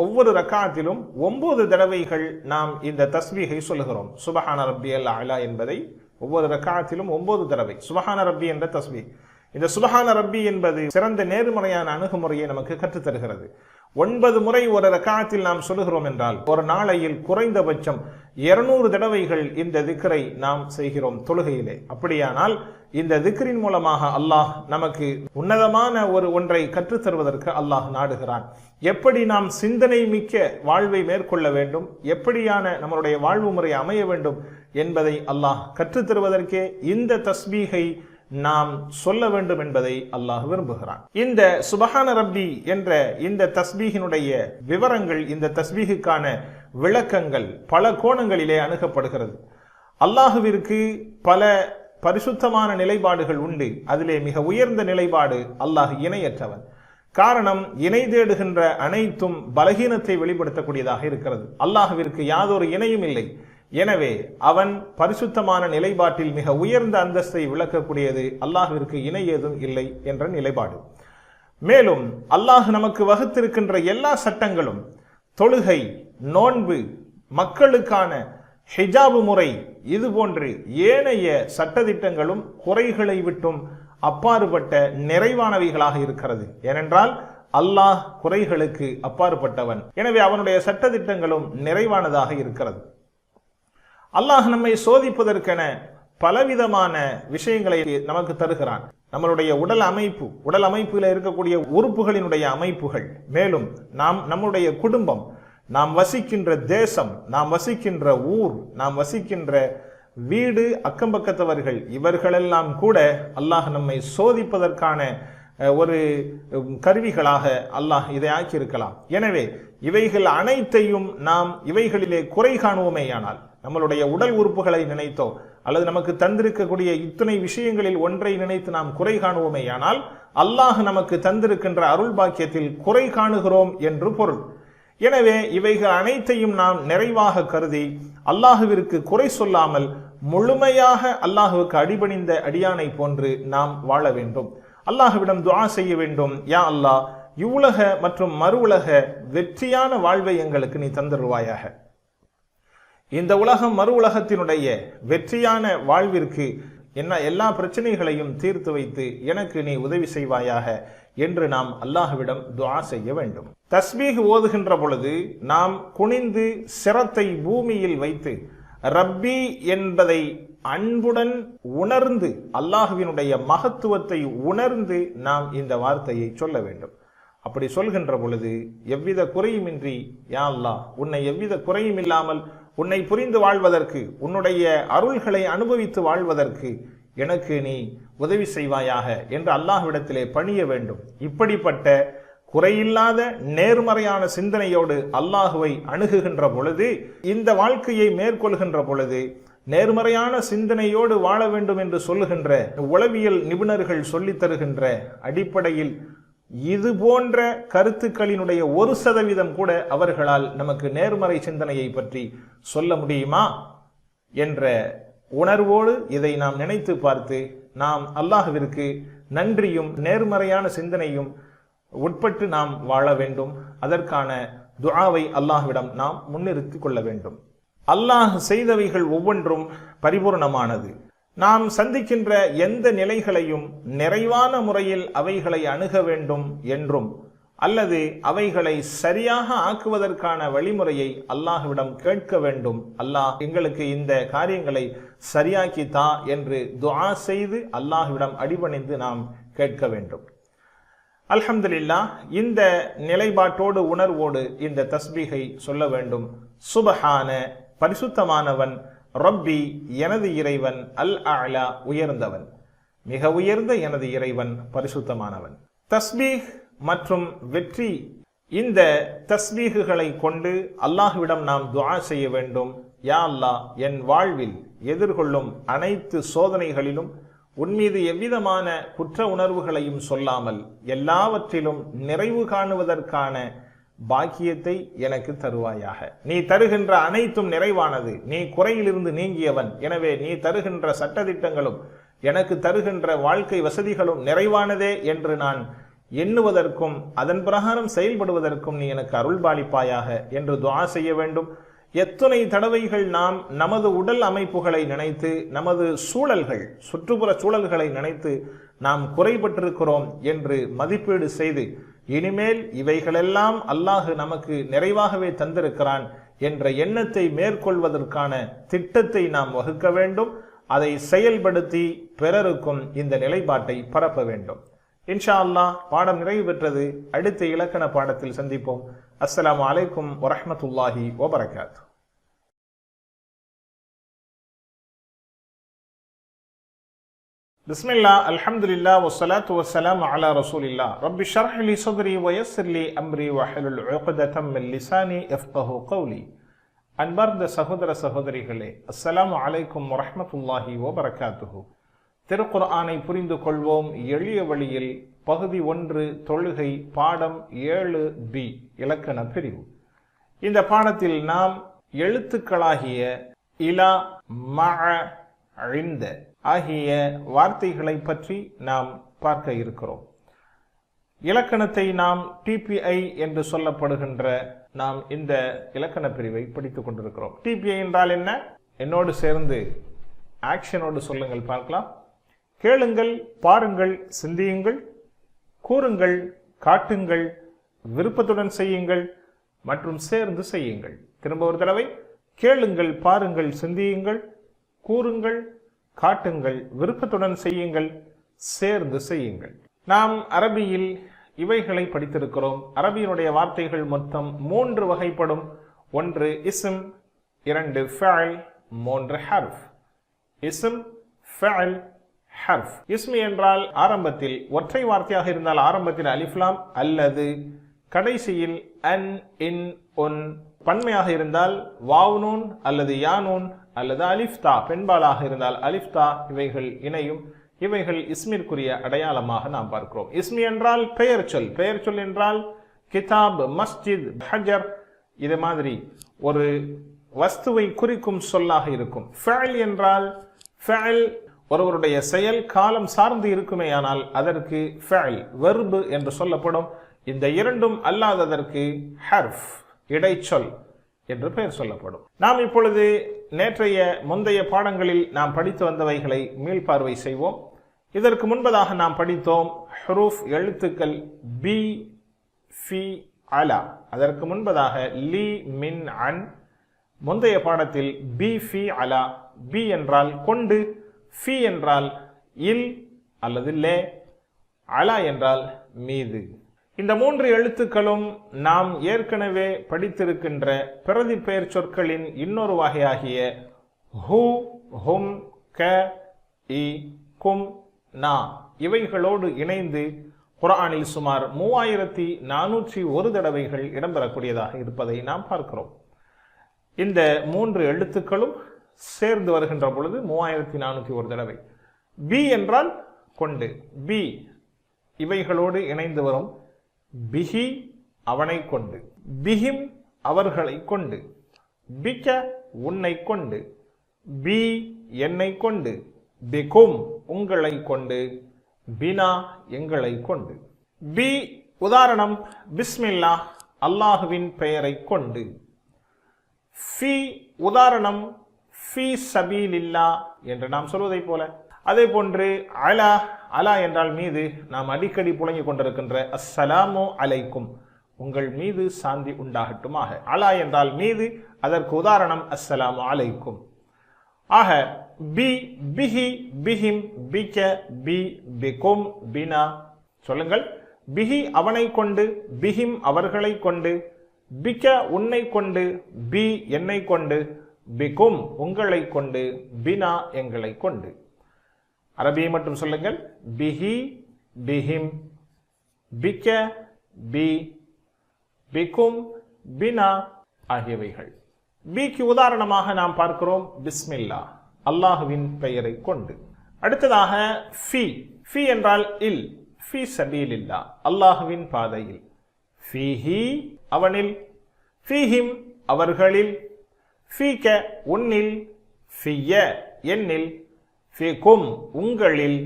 ஒவ்வொரு ரக்காத்திலும் 9 தடவைகள் நாம் இந்த தஸ்பீஹை சொல்லுகிறோம். சுபஹான ரப்பியல் அலா என்பதை ஒவ்வொரு ரக்காத்திலும் 9 தடவை சுபஹான ரப்பி என்ற தஸ்பீஹ். இந்த சுபஹான ரப்பி என்பது சிறந்த நேர்மறையான அணுகுமுறையை நமக்கு கற்றுத்தருகிறது. 9 முறை ஒரு ரக்காத்தில் நாம் சொல்லுகிறோம் என்றால் ஒரு நாளையில் குறைந்தபட்சம் 200 தடவைகள் இந்த திக்ரை நாம் செய்கிறோம் தொழுகையிலே. அப்படியானால் இந்த திக்ரின் மூலமாக அல்லாஹ் நமக்கு உன்னதமான ஒன்றை கற்றுத்தருவதற்கு அல்லாஹ் நாடுகிறான். எப்படி நாம் சிந்தனை மிக்க வாழ்வை மேற்கொள்ள வேண்டும், எப்படியான நம்மளுடைய வாழ்வு முறை அமைய வேண்டும் என்பதை அல்லாஹ் கற்றுத்தருவதற்கே இந்த தஸ்பீஹை நாம் சொல்ல வேண்டும் என்பதை அல்லாஹ் விரும்புகிறான். இந்த சுபஹான ரப்பி என்ற இந்த தஸ்பீஹினுடைய விவரங்கள், இந்த தஸ்பீஹுக்கான விளக்கங்கள் பல கோணங்களிலே அணுகப்படுகிறது. அல்லாஹுவிற்கு பல பரிசுத்தமான நிலைப்பாடுகள் உண்டு. அதிலே மிக உயர்ந்த நிலைப்பாடு அல்லாஹ் இணையற்றவன். காரணம், இணை தேடுகின்ற அனைத்தும் பலகீனத்தை வெளிப்படுத்தக்கூடியதாக இருக்கிறது. அல்லாஹுவிற்கு யாதொரு இணையும் இல்லை. எனவே அவன் பரிசுத்தமான நிலைப்பாட்டில் மிக உயர்ந்த அந்தஸ்தை விளக்கக்கூடியது. அல்லாஹ்விற்கு இணை ஏதும் இல்லை என்ற நிலைப்பாடு. மேலும் அல்லாஹ் நமக்கு வகுத்திருக்கின்ற எல்லா சட்டங்களும், தொழுகை, நோன்பு, மக்களுக்கான ஹிஜாபு முறை, இது போன்று ஏனைய சட்டதிட்டங்களும் குறைகளை விட்டும் அப்பாறுபட்ட நிறைவானவைகளாக இருக்கிறது. ஏனென்றால் அல்லாஹ் குறைகளுக்கு அப்பாற்பட்டவன். எனவே அவனுடைய சட்டதிட்டங்களும் நிறைவானதாக இருக்கிறது. அல்லாஹ் நம்மை சோதிப்பதற்கென பலவிதமான விஷயங்களை நமக்கு தருகிறான். நம்மளுடைய உடல் அமைப்பில் இருக்கக்கூடிய உறுப்புகளினுடைய அமைப்புகள், மேலும் நம்முடைய குடும்பம், நாம் வசிக்கின்ற தேசம், நாம் வசிக்கின்ற ஊர், நாம் வசிக்கின்ற வீடு, அக்கம்பக்கத்தவர்கள், இவர்களெல்லாம் கூட அல்லாஹ் நம்மை சோதிப்பதற்கான ஒரு கருவிகளாக அல்லாஹ் இதை ஆக்கியிருக்கலாம். எனவே இவைகள் அனைத்தையும் நாம் இவைகளிலே குறை காணுவோமேயானால், நம்மளுடைய உடல் உறுப்புகளை நினைத்தோ அல்லது நமக்கு தந்திருக்கக்கூடிய இத்தனை விஷயங்களில் ஒன்றை நினைத்து நாம் குறை காணுவோமேயானால் அல்லாஹ் நமக்கு தந்திருக்கின்ற அருள் பாக்கியத்தில் குறை காணுகிறோம் என்று பொருள். எனவே இவைகள் அனைத்தையும் நாம் நிறைவாக கருதி அல்லாஹுவிற்கு குறை சொல்லாமல் முழுமையாக அல்லாஹுவுக்கு அடிபணிந்த அடியானை போன்று நாம் வாழ வேண்டும். அல்லாஹுவிடம் துஆ செய்ய வேண்டும். யா அல்லாஹ், இவ்வுலக மற்றும் மறு உலக வெற்றியான வாழ்வை எங்களுக்கு நீ தந்துருவாயாக. இந்த உலகம் மறு உலகத்தினுடைய வெற்றியான வாழ்விற்கு எல்லா பிரச்சனைகளையும் தீர்த்து வைத்து எனக்கு நீ உதவி செய்வாயாக என்று நாம் அல்லாஹ்விடம் துஆ செய்ய வேண்டும். தஸ்பீஹ் ஓதுகின்ற பொழுது நாம் குனிந்து சிரத்தை பூமியில் வைத்து ரப்பி என்பதை அன்புடன் உணர்ந்து, அல்லாஹ்வினுடைய மகத்துவத்தை உணர்ந்து நாம் இந்த வார்த்தையை சொல்ல வேண்டும். அப்படி சொல்கின்ற பொழுது எவ்வித குறையுமின்றி, யா அல்லாஹ், உன்னை எவ்வித குறையும் இல்லாமல் உன்னை புரிந்து வாழ்வதற்கு, உன்னுடைய அருள்களை அனுபவித்து வாழ்வதற்கு எனக்கு நீ உதவி செய்வாயாக என்று அல்லாஹ்விடத்திலே பணிய வேண்டும். இப்படிப்பட்ட குறையில்லாத நேர்மறையான சிந்தனையோடு அல்லாஹுவை அணுகுகின்ற பொழுது, இந்த வாழ்க்கையை மேற்கொள்கின்ற பொழுது நேர்மறையான சிந்தனையோடு வாழ வேண்டும் என்று சொல்லுகின்ற உளவியல் நிபுணர்கள் சொல்லித் தருகின்ற அடிப்படையில் இது போன்ற கருத்துக்களினுடைய 1% கூட அவர்களால் நமக்கு நேர்மறை சிந்தனையை பற்றி சொல்ல முடியுமா என்ற உணர்வோடு இதை நாம் நினைத்து பார்த்து நாம் அல்லாஹ்விற்கு நன்றியும் நேர்மறையான சிந்தனையும் உட்பட்டு நாம் வாழ வேண்டும். அதற்கான துஆவை அல்லாஹ்விடம் நாம் முன்னிறுத்திக் கொள்ள வேண்டும். அல்லாஹ் செய்தவைகள் ஒவ்வொன்றும் பரிபூர்ணமானது. நாம் சந்திக்கின்ற எந்த நிலைகளையும் நிறைவான முறையில் அவைகளை அணுக வேண்டும் என்றும், அல்லது அவைகளை சரியாக ஆக்குவதற்கான வழிமுறையை அல்லாஹ்விடம் கேட்க வேண்டும். அல்லாஹ் எங்களுக்கு இந்த காரியங்களை சரியாக்கி தா என்று துஆ செய்து அல்லாஹ்விடம் அடிபணிந்து நாம் கேட்க வேண்டும். அல்ஹம்துலில்லாஹ், இந்த நிலைப்பாட்டோடு உணர்வோடு இந்த தஸ்பீஹை சொல்ல வேண்டும். சுபஹான, பரிசுத்தமானவன், ரப்பி, எனது இறைவன், அல் அலா, உயர்ந்தவன், மிக உயர்ந்த எனது இறைவன், பரிசுத்தமானவன். தஸ்பீஹ் மற்றும் வெற்றி, இந்த தஸ்பீஹுகளை கொண்டு அல்லாஹ்விடம் நாம் துஆ செய்ய வேண்டும். யா அல்லாஹ், என் வாழ்வில் எதிர்கொள்ளும் அனைத்து சோதனைகளிலும் உன்மீது எவ்விதமான குற்ற உணர்வுகளையும் சொல்லாமல் எல்லாவற்றிலும் நிறைவு காணுவதற்கான பாக்கியத்தை எனக்கு தருவாயாக. நீ தருகின்ற அனைத்தும் நிறைவானது, நீ குறையிலிருந்து நீங்கியவன். எனவே நீ தருகின்ற சட்டதிட்டங்களும் எனக்கு தருகின்ற வாழ்க்கை வசதிகளும் நிறைவானதே என்று நான் எண்ணுவதற்கும் அதன் பிரகாரம் செயல்படுவதற்கும் நீ எனக்கு அருள்பாலிப்பாயாக என்று துஆ செய்ய வேண்டும். எத்தனை தடவைகள் நாம் நமது உடல் அமைப்புகளை நினைத்து, நமது சூழல்கள், சுற்றுப்புற சூழல்களை நினைத்து நாம் குறைபட்டிருக்கிறோம் என்று மதிப்பீடு செய்து, இனிமேல் இவைகளெல்லாம் அல்லாஹ் நமக்கு நிறைவாகவே தந்திருக்கிறான் என்ற எண்ணத்தை மேற்கொள்வதற்கான திட்டத்தை நாம் வகுக்க வேண்டும். அதை செயல்படுத்தி பிறருக்கும் இந்த நிலைப்பாட்டை பரப்ப வேண்டும். இன்ஷா அல்லாஹ் பாடம் நிறைவு பெற்றது. அடுத்த இலக்கண பாடத்தில் சந்திப்போம். அஸ்ஸலாமு அலைக்கும் வரஹ்மத்துல்லாஹி வபரகாத்துஹு. பிஸ்மில்லாஹ், அல்ஹம்துலில்லாஹ், வஸ்ஸலாத்து வஸ்ஸலாமு அலா ரசூலில்லாஹ். ரப்பி ஷ்ரஹ் லி ஸத்ரி வயஸ்ஸிர் லி அம்ரி வஹ்லுல் உக்ததம் மின் லிசானி யஃப்கஹு கௌலி. அன்பார்ந்த சகோதர சகோதரிகளே, அஸ்ஸலாமு அலைக்கும் வரஹ்மத்துல்லாஹி வபரகாத்துஹு. திருக்குர்ஆனை புரிந்து கொள்வோம் எளிய வழியில் பகுதி 1 தொழுகை பாடம் 7B இலக்கண பிரிவு. இந்த பாடத்தில் நாம் எழுத்துக்களாகிய இலா, மஅ, இந்த ஆகிய வார்த்தைகளை பற்றி நாம் பார்க்க இருக்கிறோம். இலக்கணத்தை நாம் டிபிஐ என்று சொல்லப்படுகின்ற நாம் இந்த இலக்கண பிரிவை படித்துக் கொண்டிருக்கிறோம். டிபிஐ என்றால் என்ன? என்னோடு சேர்ந்து ஆக்ஷனோடு சொல்லுங்கள் பார்க்கலாம். கேளுங்கள், பாருங்கள், சிந்தியுங்கள், கூறுங்கள், காட்டுங்கள், விருப்பத்துடன் செய்யுங்கள் மற்றும் சேர்ந்து செய்யுங்கள். திரும்ப ஒரு தடவை. கேளுங்கள், பாருங்கள், சிந்தியுங்கள், கூறுங்கள், காட்டுங்கள், விருப்பத்துடன் செய்யுங்கள், சேர்ந்து செய்யுங்கள். நாம் அரபியில் இவைகளை படித்திருக்கிறோம். அரபியினுடைய வார்த்தைகள் மொத்தம் 3 வகைப்படும். 1 இஸ்ம், 2 ஃபஅல், 3 ஹர்ஃப். இஸ்ம், ஃபஅல், ஹர்ஃப். இஸ்மி என்றால் ஆரம்பத்தில் ஒற்றை வார்த்தையாக இருந்தால் ஆரம்பத்தில் அலிஃப்லாம் அல்லது கடைசியில் அன், இன், உன். பன்மையாக இருந்தால் வாவ்னூன் அல்லது யானூன் அல்லது அலிஃப்தா. பெண்பாலாக இருந்தால் அலிஃப்தா. இவைகள் இணையும். இவைகள் இஸ்மிற்குரிய அடையாளமாக நாம் பார்க்கிறோம். இஸ்மி என்றால் பெயர் சொல். பெயர் சொல் என்றால் கிதாப், மஸ்ஜித், ஹஜர், இது மாதிரி ஒரு வஸ்துவை குறிக்கும் சொல்லாக இருக்கும். ஃபஅல் என்றால் ஃபஅல் ஒருவருடைய செயல் காலம் சார்ந்து இருக்குமே, ஆனால் அதற்கு ஃபஅல் வெர்பு என்று சொல்லப்படும். இந்த இரண்டும் அல்லாததற்கு ஹர்ஃப், இடைச்சொல் என்று பெயர் சொல்லப்படும். நாம் இப்பொழுது நேற்றைய முந்தைய பாடங்களில் நாம் படித்து வந்தவைகளை மீள்பார்வை செய்வோம். இதற்கு முன்பதாக நாம் படித்தோம் ஹுரூஃப், எழுத்துக்கள் பி, ஃபி, அலா. அதற்கு முன்பதாக லி, மின், அன். முந்தைய பாடத்தில் பி, ஃபி, அலா. பி என்றால் கொண்டு, ஃபி என்றால் இல் அல்லது லே, அலா என்றால் மீது. இந்த 3 எழுத்துக்களும் நாம் ஏற்கனவே படித்திருக்கின்ற பிரதி பெயர் சொற்களின் இன்னொரு வகையாகிய ஹூ, ஹும், க, இ, கும், நா இவைகளோடு இணைந்து குர்ஆனில் சுமார் 3401 தடவைகள் இடம்பெறக்கூடியதாக இருப்பதை நாம் பார்க்கிறோம். இந்த 3 எழுத்துக்களும் சேர்ந்து வருகின்ற பொழுது 3401 தடவை. பி என்றால் கொண்டு, பி இவைகளோடு இணைந்து வரும். பிஹி அவனை கொண்டு, பிஹிம் அவர்களை கொண்டு, பிக உன்னை கொண்டு, பி என்னை கொண்டு, பிகும் உங்களை கொண்டு, பினா எங்களை கொண்டு. பி உதாரணம் பிஸ்மில்லாஹ் அல்லாஹுவின் பெயரை கொண்டு. ஃபி உதாரணம் ஃபி சபீலில்லா என்று நாம் சொல்வதை போல. அதே போன்று அலா, அலா என்றால் மீது. நாம் அடிக்கடி புழங்கிக் கொண்டிருக்கின்ற அஸ்ஸலாமு அலைக்கும் உங்கள் மீது சாந்தி உண்டாகட்டுமாக. அலா என்றால் மீது, அதற்கு உதாரணம் அஸ்ஸலாமு அலைக்கும். ஆக பி, பிஹி, பிஹிம், பிக, பி, பிகும், பினா. சொல்லுங்கள். பிஹி அவனை கொண்டு, பிஹிம் அவர்களை கொண்டு, பிக உன்னை கொண்டு, பி என்னை கொண்டு, பிகும் உங்களை கொண்டு, பினா எங்களை கொண்டு. அரபியை மட்டும் சொல்லுங்கள். பிஹி, பிஹிம், பிக, பி, பிகும், பினா ஆகியவைகள். பிக்கு உதாரணமாக நாம் பார்க்கிறோம் பிஸ்மில்லா அல்லாஹுவின் பெயரை கொண்டு. அடுத்ததாக ஃபி. ஃபி என்றால் இல், ஃபி சபீலில்லா அல்லாஹுவின் பாதையில். ஃபீஹி அவனில், ஃபீஹிம் அவர்களில், ஃபீக உன்னில், ஃபிய்ய என்னில், ஃபீகும் உங்களில்,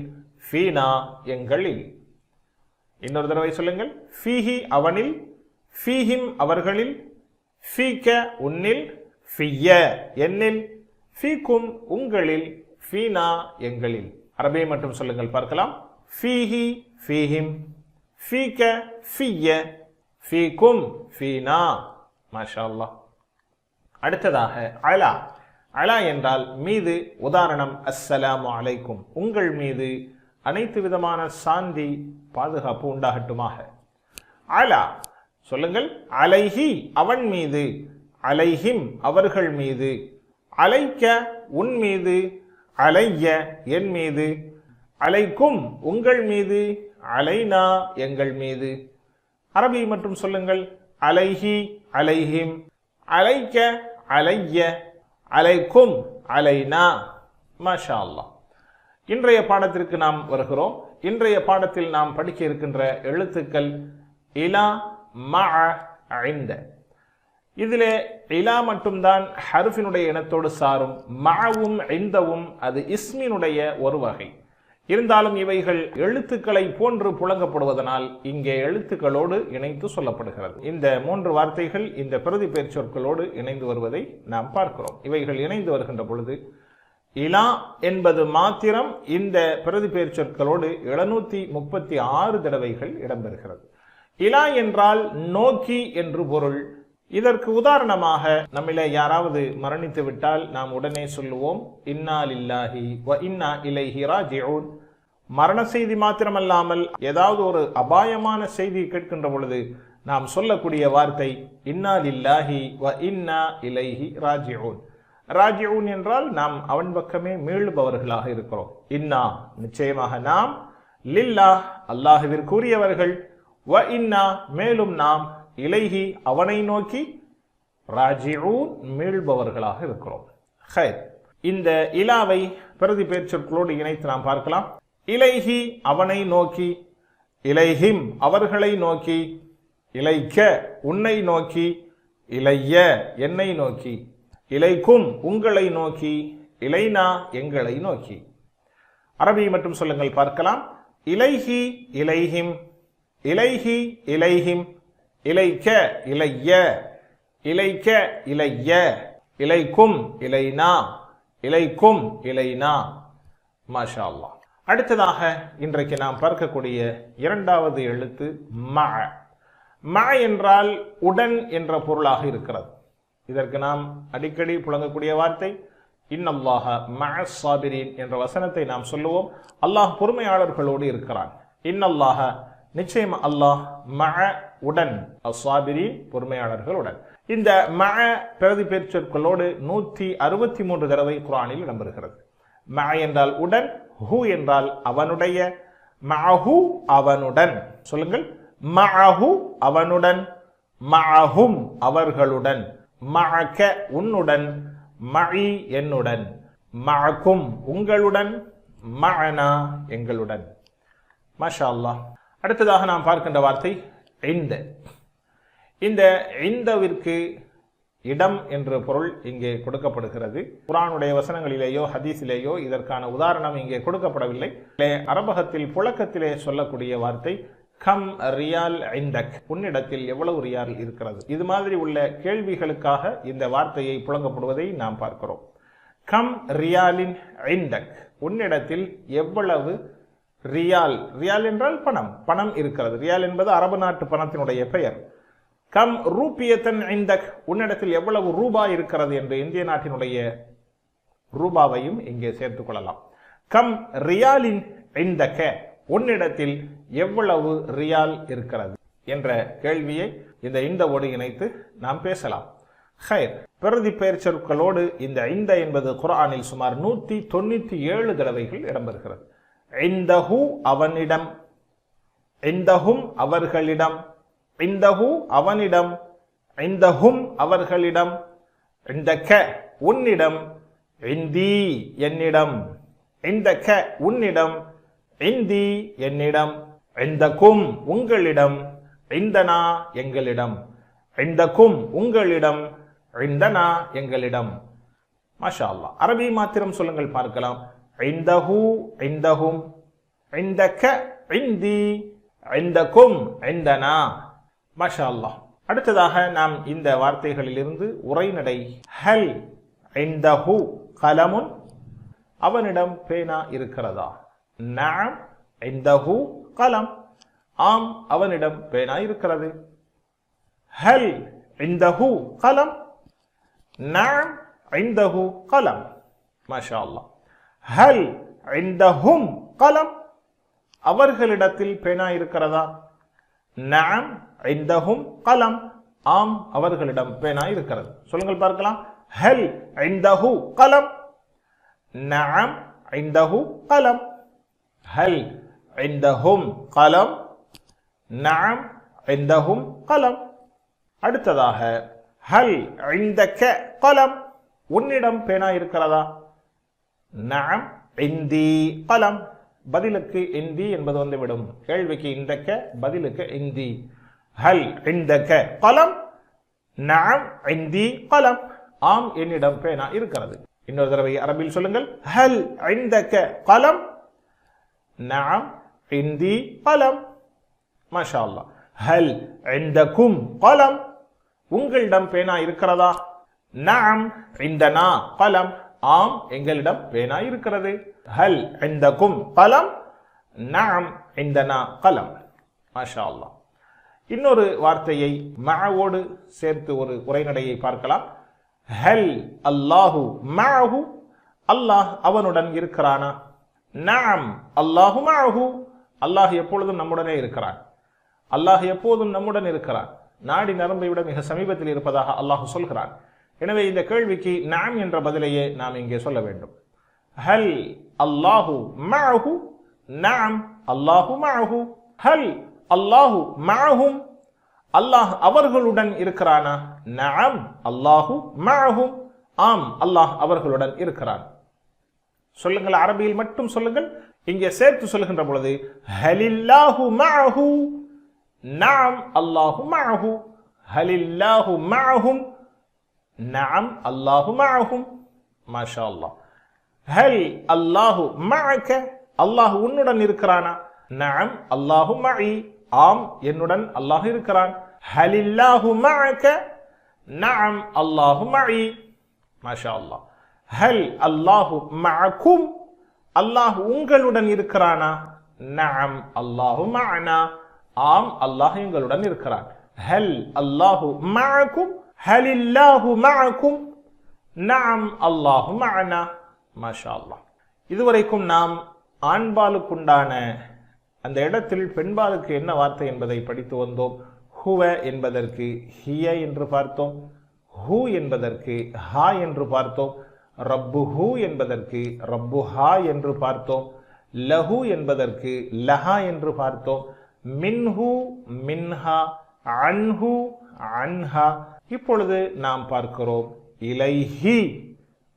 ஃபீனா எங்களில். இன்னொரு தடவை சொல்லுங்கள். ஃபீஹி அவனில், ஃபீஹிம் அவர்களில், ஃபீக உன்னில், ஃபிய்ய என்னில், ஃபீகும் உங்களில், ஃபீனா எங்களில். அரபியை மட்டும் சொல்லுங்கள் பார்க்கலாம். ஃபீஹி ஃபீஹிம், ஃபீக ஃபிய்ய, ஃபீகும் ஃபீனா. மாஷா அல்லாஹ். அடுத்ததாக அலா. அலா என்றால் மீது. உதாரணம் அஸ்ஸலாமு அலைக்கும், உங்கள் மீது அனைத்து விதமான சாந்தி பாதுகாப்பு உண்டாகட்டுமாக. அலா சொல்லுங்கள். அலைஹி அவன் மீது, அலைஹிம் அவர்கள் மீது, அலைக்க உன் மீது, அலைய என் மீது, அலைக்கும் உங்கள் மீது, அலைனா எங்கள் மீது. அரபி மற்றும் சொல்லுங்கள். அலைஹி அலைஹிம், அலைக்க அலைய, அலைக்கும் அலைனா. மாஷா அல்லாஹ். இன்றைய பாடத்திற்கு நாம் வருகிறோம். இன்றைய பாடத்தில் நாம் படிக்க இருக்கின்ற எழுத்துக்கள் இலா, மஅ, ஐந்த. இதிலே இலா மட்டும்தான் ஹர்ஃபினுடைய இனத்தோடு சாரும். மஅவும் ஐந்தவும் அது இஸ்மினுடைய ஒரு வகை. இருந்தாலும் இவைகள் எழுத்துக்களை போன்று புழங்கப்படுவதனால் இங்கே எழுத்துக்களோடு இணைத்து சொல்லப்படுகிறது. இந்த 3 வார்த்தைகள் இந்த பிரதி பெயர் சொற்களோடு இணைந்து வருவதை நாம் பார்க்கிறோம். இவைகள் இணைந்து வருகின்ற பொழுது இலா என்பது மாத்திரம் இந்த பிரதி பெயர் சொற்களோடு 736 தடவைகள் இடம்பெறுகிறது. இலா என்றால் நோக்கி என்று பொருள். இதற்கு உதாரணமாக நம்மிலே யாராவது மரணித்து விட்டால் நாம் உடனே சொல்லுவோம் இன்னா லில்லாஹி வ இன்னா இலைஹி ராஜிஊன். மரண செய்தி மாத்திரமல்லாமல் ஏதாவது ஒரு அபாயமான செய்தி கேட்கின்ற பொழுது நாம் சொல்லக்கூடிய வார்த்தை இன்னா லில்லாஹி வ இன்னா இலைஹி ராஜிஊன். ராஜிஊன் என்றால் நாம் அவன் பக்கமே மீளுபவர்களாக இருக்கிறோம். இன்னா நிச்சயமாக நாம், லில்லாஹ் அல்லாஹ்விற்குரியவர்கள், வ இன்னா மேலும் நாம், இலைஹி அவனை நோக்கி, ராஜிஊன் மீள்பவர்களாக இருக்கிறோம். ஹைர். இந்த இலாவை பிரதி பெயர் சொற்களோடு இணைத்து நாம் பார்க்கலாம். இலைஹி அவனை நோக்கி, இலைஹிம் அவர்களை நோக்கி, இலைக்க உன்னை நோக்கி, இலைய என்னை நோக்கி, இலைக்கும் உங்களை நோக்கி, இலைனா எங்களை நோக்கி. அரபி மட்டும் சொல்லுங்கள் பார்க்கலாம். இலைஹி இலைஹிம், இலைஹி இலைஹிம், இலைக்க இலைய, இலைக்க இலைய, இலைக்கும் இலைனா, இலைக்கும் இலைனா. மாஷா அல்லாஹ். அடுத்ததாக இன்றைக்கு நாம் பார்க்கக்கூடிய இரண்டாவது எழுத்து ம. ம என்றால் உடன் என்ற பொருளாக இருக்கிறது. இதற்கு நாம் அடிக்கடி புழங்கக்கூடிய வார்த்தை இன்னல்லாஹ மஅஸ் ஸாபிரீன் என்ற வசனத்தை நாம் சொல்லுவோம். அல்லாஹ் பொறுமையாளர்களோடு இருக்கிறான். இன்னல்லாஹ நிச்சயம் அல்லாஹ், மஅ உடன், அஸ்ஸாபிரீன் பொறுமையாளர்களுடன். இந்த மஅ பிரதி பெயர் சொற்களோடு 163 தடவை குர்ஆனில் இடம்பெறுகிறது. மஅ என்றால் உடன், ஹு என்றால் அவனுடைய, மஅஹு அவனுடன். சொல்லுங்கள். மஅஹு அவனுடன், மஅஹும் அவர்களுடன், மஅக உன்னுடன், மஇ என்னுடன், மஅகும் உங்களுடன், மஅனா எங்களுடன். மாஷா அல்லாஹ். அடுத்ததாக நாம் பார்க்கின்ற வார்த்தை இந்த. இந்த இந்தவிற்கு இடம் என்ற பொருள் இங்கே கொடுக்கப்படுகிறது. குர்ஆனுடைய வசனங்களிலேயோ ஹதீஸிலேயோ இதற்கான உதாரணம் இங்கே கொடுக்கப்படவில்லை. அரபகத்தில் புழக்கத்திலே சொல்லக்கூடிய வார்த்தை கம் ரியால் இந்தக், உன்னிடத்தில் எவ்வளவு ரியால் இருக்கிறது. இது மாதிரி உள்ள கேள்விகளுக்காக இந்த வார்த்தையை புழங்கப்படுவதை நாம் பார்க்கிறோம். கம் ரியாலின் இந்தக், உன்னிடத்தில் எவ்வளவு ரியால். ரியால் என்றால் பணம், பணம் இருக்கிறது. ரியால் என்பது அரபு நாட்டு பணத்தினுடைய பெயர். கம் ரூபியத்தன் இந்தக், உன்னிடத்தில் எவ்வளவு ரூபாய் இருக்கிறது என்று இந்திய நாட்டினுடைய ரூபாவையும் இங்கே சேர்த்துக் கொள்ளலாம். கம் ரியாலின் இந்தக, உன்னிடத்தில் எவ்வளவு ரியால் இருக்கிறது என்ற கேள்வியை இந்த இந்தவோடு இணைத்து நாம் பேசலாம். ஹைர். பிரதி பெயர் சொற்களோடு இந்த என்பது குர்ஆனில் சுமார் 197 தடவைகள் இடம்பெறுகிறது. இந்தஹு அவனிடம், இந்தஹும் அவர்களிடம், இந்தஹு அவனிடம், இந்தஹும் அவர்களிடம், இந்தக உன்னிடம், இந்தி என்னிடம், இந்தக உன்னிடம், இந்தி என்னிடம், இந்தகும் உங்களிடம், இந்தனா எங்களிடம், இந்தக்கும் உங்களிடம், இந்தனா எங்களிடம். மாஷா அல்லாஹ். அரபி மாத்திரம் சொல்லுங்கள் பார்க்கலாம். இந்தஹு இந்தஹும், இந்தக இந்தி, இந்தக்கும் இந்தனா. மாஷா அல்லாஹ். அடுத்ததாக நாம் இந்த வார்த்தைகளிலிருந்து உரைநடை. ஹல் இந்தஹு கலமுன், அவனிடம் பேனா இருக்கிறதா? நஅம் இந்தஹு கலம், ஆம் அவனிடம் பேனா இருக்கிறது. ஹல் இந்தஹு கலம், நஅம் இந்தஹு கலம். மாஷா அல்லாஹ். ஹல் இந்தஹும் கலம், அவர்களிடத்தில் பேனா இருக்கிறதா? நஅம் இந்தஹும் கலம், ஆம் அவர்களிடம் பேனா இருக்கிறது. சொல்லுங்கள் பார்க்கலாம். ஹல் இந்தஹு கலம், நஅம் இந்தஹு கலம். ஹல் இந்தஹும் கலம், நஅம் இந்தஹும் கலம். அடுத்ததாக ஹல் இந்தக கலம், உன்னிடம் பேனா இருக்கிறதா? நஅம் இந்தி கலம், பதிலுக்கு இந்தி என்பது வந்துவிடும். கேள்விக்கு இந்தக்க, பதிலுக்கு இந்தி. ஹல் இந்தக கலம், நஅம் இந்தி கலம், ஆம் என்னிடம் பேனா இருக்கிறது. இன்னொரு தடவை அரபியில் சொல்லுங்கள். ஹல் இந்தக கலம், நஅம் இந்தி கலம். மாஷா அல்லாஹ். ஹல் இந்தகும் கலம், உங்களிடம் பேனா இருக்கிறதா? நஅம் இந்தனா கலம், ஆம் எங்களிடம் பேனா இருக்கிறது. ஹல் இந்தகும் கலம், நஅம் இந்தனா கலம். மாஷா அல்லாஹ். இன்னொரு வார்த்தையை மஅவோடு சேர்த்து ஒரு உரைநடையை பார்க்கலாம். ஹல் அல்லாஹு மஅஹு, அல்லாஹ் அவனுடன் இருக்கிறானா? நஅம் அல்லாஹு மஅஹு, அல்லாஹ் எப்பொழுதும் நம்முடனே இருக்கிறான். அல்லாஹ் எப்போதும் நம்முடன் இருக்கிறான். நாடி நரம்பை விட மிக சமீபத்தில் இருப்பதாக அல்லாஹ் சொல்கிறான். எனவே இந்த கேள்விக்கு நஅம் என்ற பதிலையே நாம் இங்கே சொல்ல வேண்டும். ஹல் அல்லாஹு மஅஹு, நஅம் அல்லாஹு மஅஹு. ஹல் அல்லாஹு மஅஹும், அல்லாஹ் அவர்களுடன் இருக்கிறானா? நஅம் அல்லாஹு மஅஹும், ஆம் அல்லாஹ் அவர்களுடன் இருக்கிறான். சொல்லுங்கள், அரபியில் மட்டும் சொல்லுங்கள். இங்கே சேர்த்து சொல்லுகின்ற பொழுது ஹலில்லாஹு மஅஹு, நஅம் அல்லாஹு மஅஹு. ஹலில்லாஹு மஅஹும், நஅம் அல்லாஹு மஅஹும். மாஷா அல்லாஹ். ஹல் அல்லாஹு மஅக, அல்லாஹ் உன்னுடன் இருக்கிறானா? நஅம் அல்லாஹு மஇ, ஆம் என்னுடன் அல்லாஹ் இருக்கிறான். ஹலில்லாஹு மஅக, நஅம் அல்லாஹு மஇ. மாஷா அல்லாஹ். ஹல் அல்லாஹு மஅகும், அல்லாஹ் உங்களுடன் இருக்கிறானா? நஅம் அல்லாஹு மஅனா, ஆம் அல்லாஹ் எங்களுடன் இருக்கிறான். ஹல் அல்லாஹு மஅகும், ஹலில்லாஹு மஅகும், நஅம் அல்லாஹு மஅனா. மாஷா அல்லாஹ். இதுவரைக்கும் நாம் ஆண்பாலுக்குண்டான அந்த இடத்தில் பெண்பாலுக்கு என்ன வார்த்தை என்பதை படித்து வந்தோம். ஹுவ என்பதற்கு ஹிய என்று பார்த்தோம். ஹூ என்பதற்கு ஹா என்று பார்த்தோம். ரப்பு ஹூ என்பதற்கு ரப்பு ஹா என்று பார்த்தோம். லஹு என்பதற்கு லஹா என்று பார்த்தோம். மின்ஹு மின்ஹா, அன்ஹு அன்ஹா. இப்பொழுது நாம் பார்க்கிறோம் இலைஹி,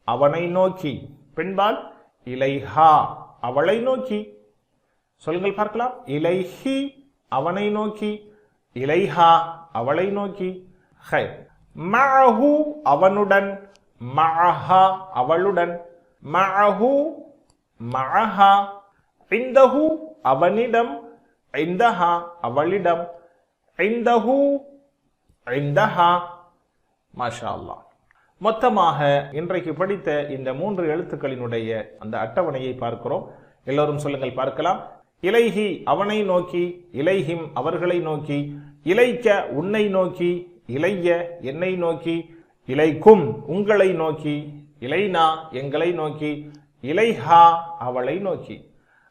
அவனை நோக்கி. பெண்பால் இலைஹா, அவளை நோக்கி. சொல்லுங்கள் பார்க்கலாம். இலைஹி அவனை நோக்கி, இலைஹா அவளை நோக்கி. ஹை. மஅஹு அவனுடன், மஅஹா அவளுடன், மஅஹு மஅஹா. இந்தஹு அவனிடம், இந்தஹா அவளிடம், இந்தஹு இந்தஹா. மாஷா அல்லாஹ். மொத்தமாக இன்றைக்கு படித்த இந்த 3 எழுத்துக்களினுடைய அந்த அட்டவணையை பார்க்கிறோம். எல்லோரும் சொல்லுங்கள் பார்க்கலாம். இலைஹி அவனை நோக்கி, இலைஹிம் அவர்களை நோக்கி, இலைக்க உன்னை நோக்கி, இலைய என்னை நோக்கி, இலைக்கும் உங்களை நோக்கி, இலைனா எங்களை நோக்கி, இலைஹா அவளை நோக்கி.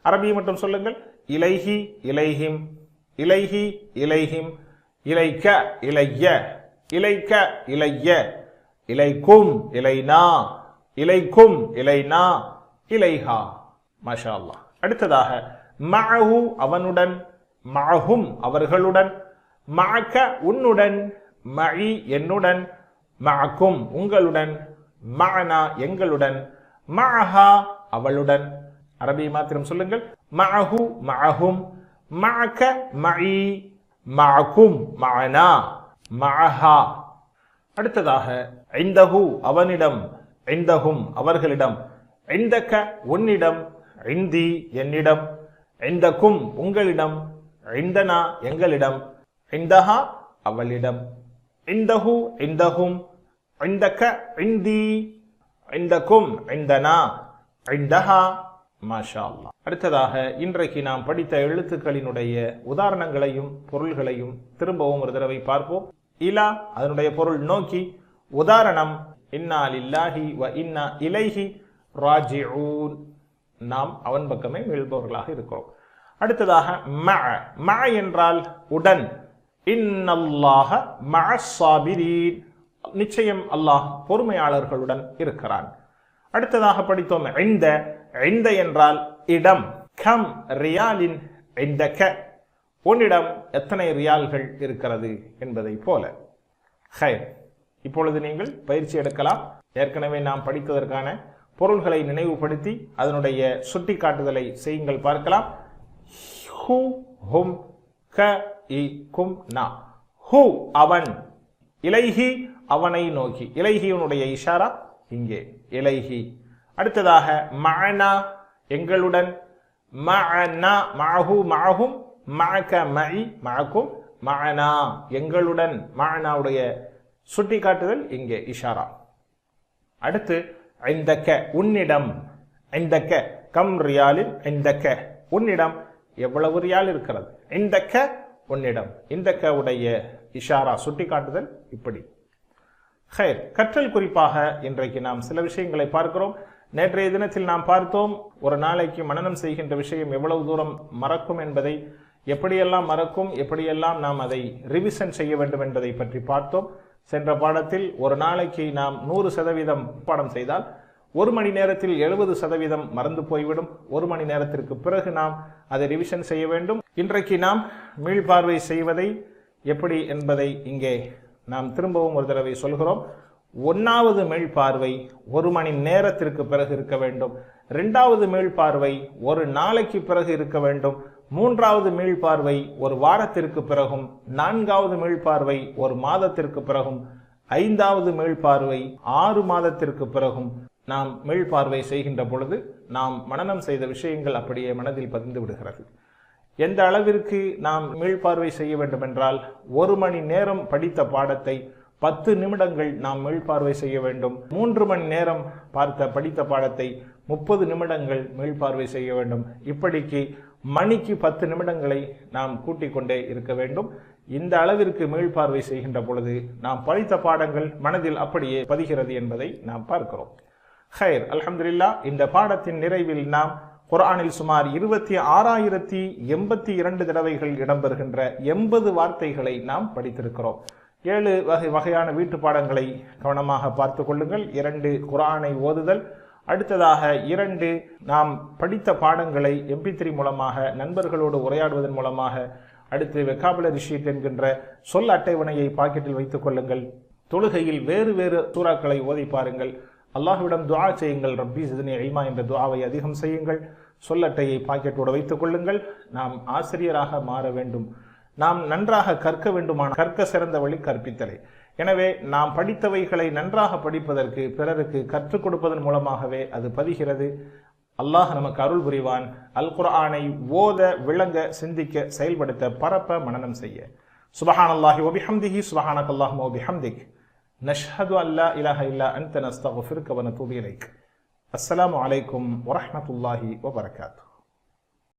அரபி மட்டும் சொல்லுங்கள். இலைஹி இலைஹிம், இலைஹி இலைஹிம், இலைக்க இலைய, இலைக்க இலைய, இலைக்கும் இலைனா, இலைக்கும் இலைனா, இலைஹா. மாஷா அல்லாஹ். அடுத்ததாக மஅஹு அவனுடன், மஅஹும் அவர்களுடன், மஅக உன்னுடன், மஇ என்னுடன், மஅக்கும் உங்களுடன், மஅனா எங்களுடன், மஅஹா அவளுடன். அரபி மாத்திரம் சொல்லுங்கள். மஅஹு மஅஹும், மஅக மஇ, மஅகும் மஅனா மஅஹா. அடுத்ததாக இந்தஹு அவனிடம், இந்தஹும் அவர்களிடம், இந்தக உன்னிடம், இந்தி என்னிடம், இந்தக்கும் உங்களிடம், இந்தனா எங்களிடம், இந்தஹா அவளிடம், இந்தஹு இந்தஹும், இந்தக இந்தி, இந்தக்கும் இந்தனா, இந்தஹா. மாஷா அல்லாஹ். அடுத்ததாக இன்றைக்கு நாம் படித்த எழுத்துக்களினுடைய உதாரணங்களையும் பொருள்களையும் திரும்பவும் ஒரு தடவை பார்ப்போம். இலா அதனுடைய பொருள் நோக்கி, உதாரணம் இன்னா லில்லாஹி வ இன்னா இலைஹி ராஜிஊன், நாம் அவன் பக்கமே மீள்பவர்களாக இருக்கிறோம். அடுத்ததாக மஅ, மஅ என்றால் உடன், இன்னல்லாஹ மஅஸ் ஸாபிரீன், நிச்சயம் அல்லாஹ் பொறுமையாளர்களுடன் இருக்கிறான். அடுத்ததாக படித்தோம் இந்த, இந்த என்றால் இடம், கம் ரியாலின் இந்தக, உன்னிடம் எத்தனை ரியால்கள் இருக்கிறது என்பதை போல. ஹைர், இப்பொழுது நீங்கள் பயிற்சி எடுக்கலாம். ஏற்கனவே நாம் படித்ததற்கான பொருள்களை நினைவுபடுத்தி அதனுடைய சுட்டி காட்டுதலை செய்யுங்கள், பார்க்கலாம். ஹு ஹும் க இ கும் நா. ஹு அவன், இலைஹி அவனை நோக்கி, இலைஹியுடைய இஷாரா இங்கே இலைஹி. அடுத்ததாக மஅனா எங்களுடன், மஅனா மஅஹு மஅஹும், மஅக மஇ மஅகும், மஅனா எங்களுடன், மஅனாவுடைய சுட்டி காட்டுதல் இங்கே இஷாரா. அடுத்து இந்தக உன்னிடம், இந்தக கம் ரியாலின் இந்தக, உன்னிடம் எவ்வளவு ரியால் இருக்கிறது, இந்தக உன்னிடம், இந்தக உடைய இஷாரா சுட்டி காட்டுதல் இப்படி. ஹைர், கற்றல் குறிப்பாக இன்றைக்கு நாம் சில விஷயங்களை பார்க்கிறோம். நேற்றைய தினத்தில் நாம் பார்த்தோம், ஒரு நாளைக்கு மனனம் செய்கின்ற விஷயம் எவ்வளவு தூரம் மறக்கும் என்பதை, எப்படியெல்லாம் மறக்கும், எப்படியெல்லாம் நாம் அதை ரிவிஷன் செய்ய வேண்டும் என்பதை பற்றி பார்த்தோம். சென்ற பாடத்தில் ஒரு நாளைக்கு நாம் 100% பாடம் செய்தால் 1 மணி நேரத்தில் 70% மறந்து போய்விடும். 1 மணி நேரத்திற்கு பிறகு நாம் அதை ரிவிஷன் செய்ய வேண்டும். இன்றைக்கு நாம் மீள்பார்வை செய்வதை எப்படி என்பதை இங்கே நாம் திரும்பவும் ஒரு தடவை சொல்கிறோம். 1வது மீள்பார்வை 1 மணி நேரத்திற்கு பிறகு இருக்க வேண்டும். 2வது மீள்பார்வை 1 நாளைக்கு பிறகு இருக்க வேண்டும். 3வது மீள்பார்வை 1 வாரத்திற்கு பிறகும், 4வது மீள்பார்வை 1 மாதத்திற்கு பிறகும், 5வது மீள்பார்வை 6 மாதத்திற்கு பிறகும் நாம் மீள்பார்வை செய்கின்ற பொழுது நாம் மனனம் செய்த விஷயங்கள் அப்படியே மனதில் பதிந்து விடுகிறது. எந்த அளவிற்கு நாம் மீள்பார்வை செய்ய வேண்டும் என்றால், 1 மணி நேரம் படித்த பாடத்தை 10 நிமிடங்கள் நாம் மீள்பார்வை செய்ய வேண்டும். 3 மணி நேரம் படித்த பாடத்தை 30 நிமிடங்கள் மீள்பார்வை செய்ய வேண்டும். இப்படிக்கு மணிக்கு 10 நிமிடங்களை நாம் கூட்டிக் கொண்டே இருக்க வேண்டும். இந்த அளவிற்கு மீள்பார்வை செய்கின்ற பொழுது நாம் படித்த பாடங்கள் மனதில் அப்படியே பதிகிறது என்பதை நாம் பார்க்கிறோம். ஹைர், அல்ஹம்துலில்லாஹ். இந்த பாடத்தின் நிறைவில் நாம் குர்ஆனில் சுமார் 26,082 தடவைகள் இடம்பெறுகின்ற 80 வார்த்தைகளை நாம் படித்திருக்கிறோம். 7 வகையான வீட்டு பாடங்களை கவனமாக பார்த்து கொள்ளுங்கள். 2 குர்ஆனை ஓதுதல், அடுத்ததாக 2 நாம் படித்த பாடங்களை MP3 மூலமாக நண்பர்களோடு உரையாடுவதன் மூலமாக, அடுத்து வெக்காபுலரி ஷீட் என்கின்ற சொல் அட்டைவணையை பாக்கெட்டில் வைத்துக் கொள்ளுங்கள். தொழுகையில் வேறு வேறு சூறாக்களை ஓதி பாருங்கள். அல்லாஹ்விடம் துஆ செய்யுங்கள். ரப்பி ஸித்னி இல்மா என்ற துஆவை அதிகம் செய்யுங்கள். சொல்லட்டையை பாக்கெட்டோடு வைத்துக் கொள்ளுங்கள். நாம் ஆசிரியராக மாற வேண்டும், நாம் நன்றாக கற்க வேண்டுமான கற்க சிறந்த வழி கற்பித்தலை. எனவே நாம் படித்தவைகளை நன்றாக படிப்பதற்கு பிறருக்கு கற்றுக் கொடுப்பதன் மூலமாகவே அது பதிகிறது. அல்லாஹ் நமக்கு அருள் புரிவான். அல் குர்ஆனை ஓத, விளங்க, சிந்திக்க, செயல்படுத்த, பரப்ப, மனனம் செய்ய. சுப்ஹானல்லாஹி வ பிஹம்திஹி, சுப்ஹானக்கல்லாஹும்ம வ பிஹம்திக், நஷ்ஹது அன் லா இலாஹ இல்லா அன்த, நஸ்தக்ஃபிருக வ நதூபு இலைக். அஸ்ஸலாமு அலைக்கும் வ ரஹ்மத்துல்லாஹி வ பரகாத்துஹு.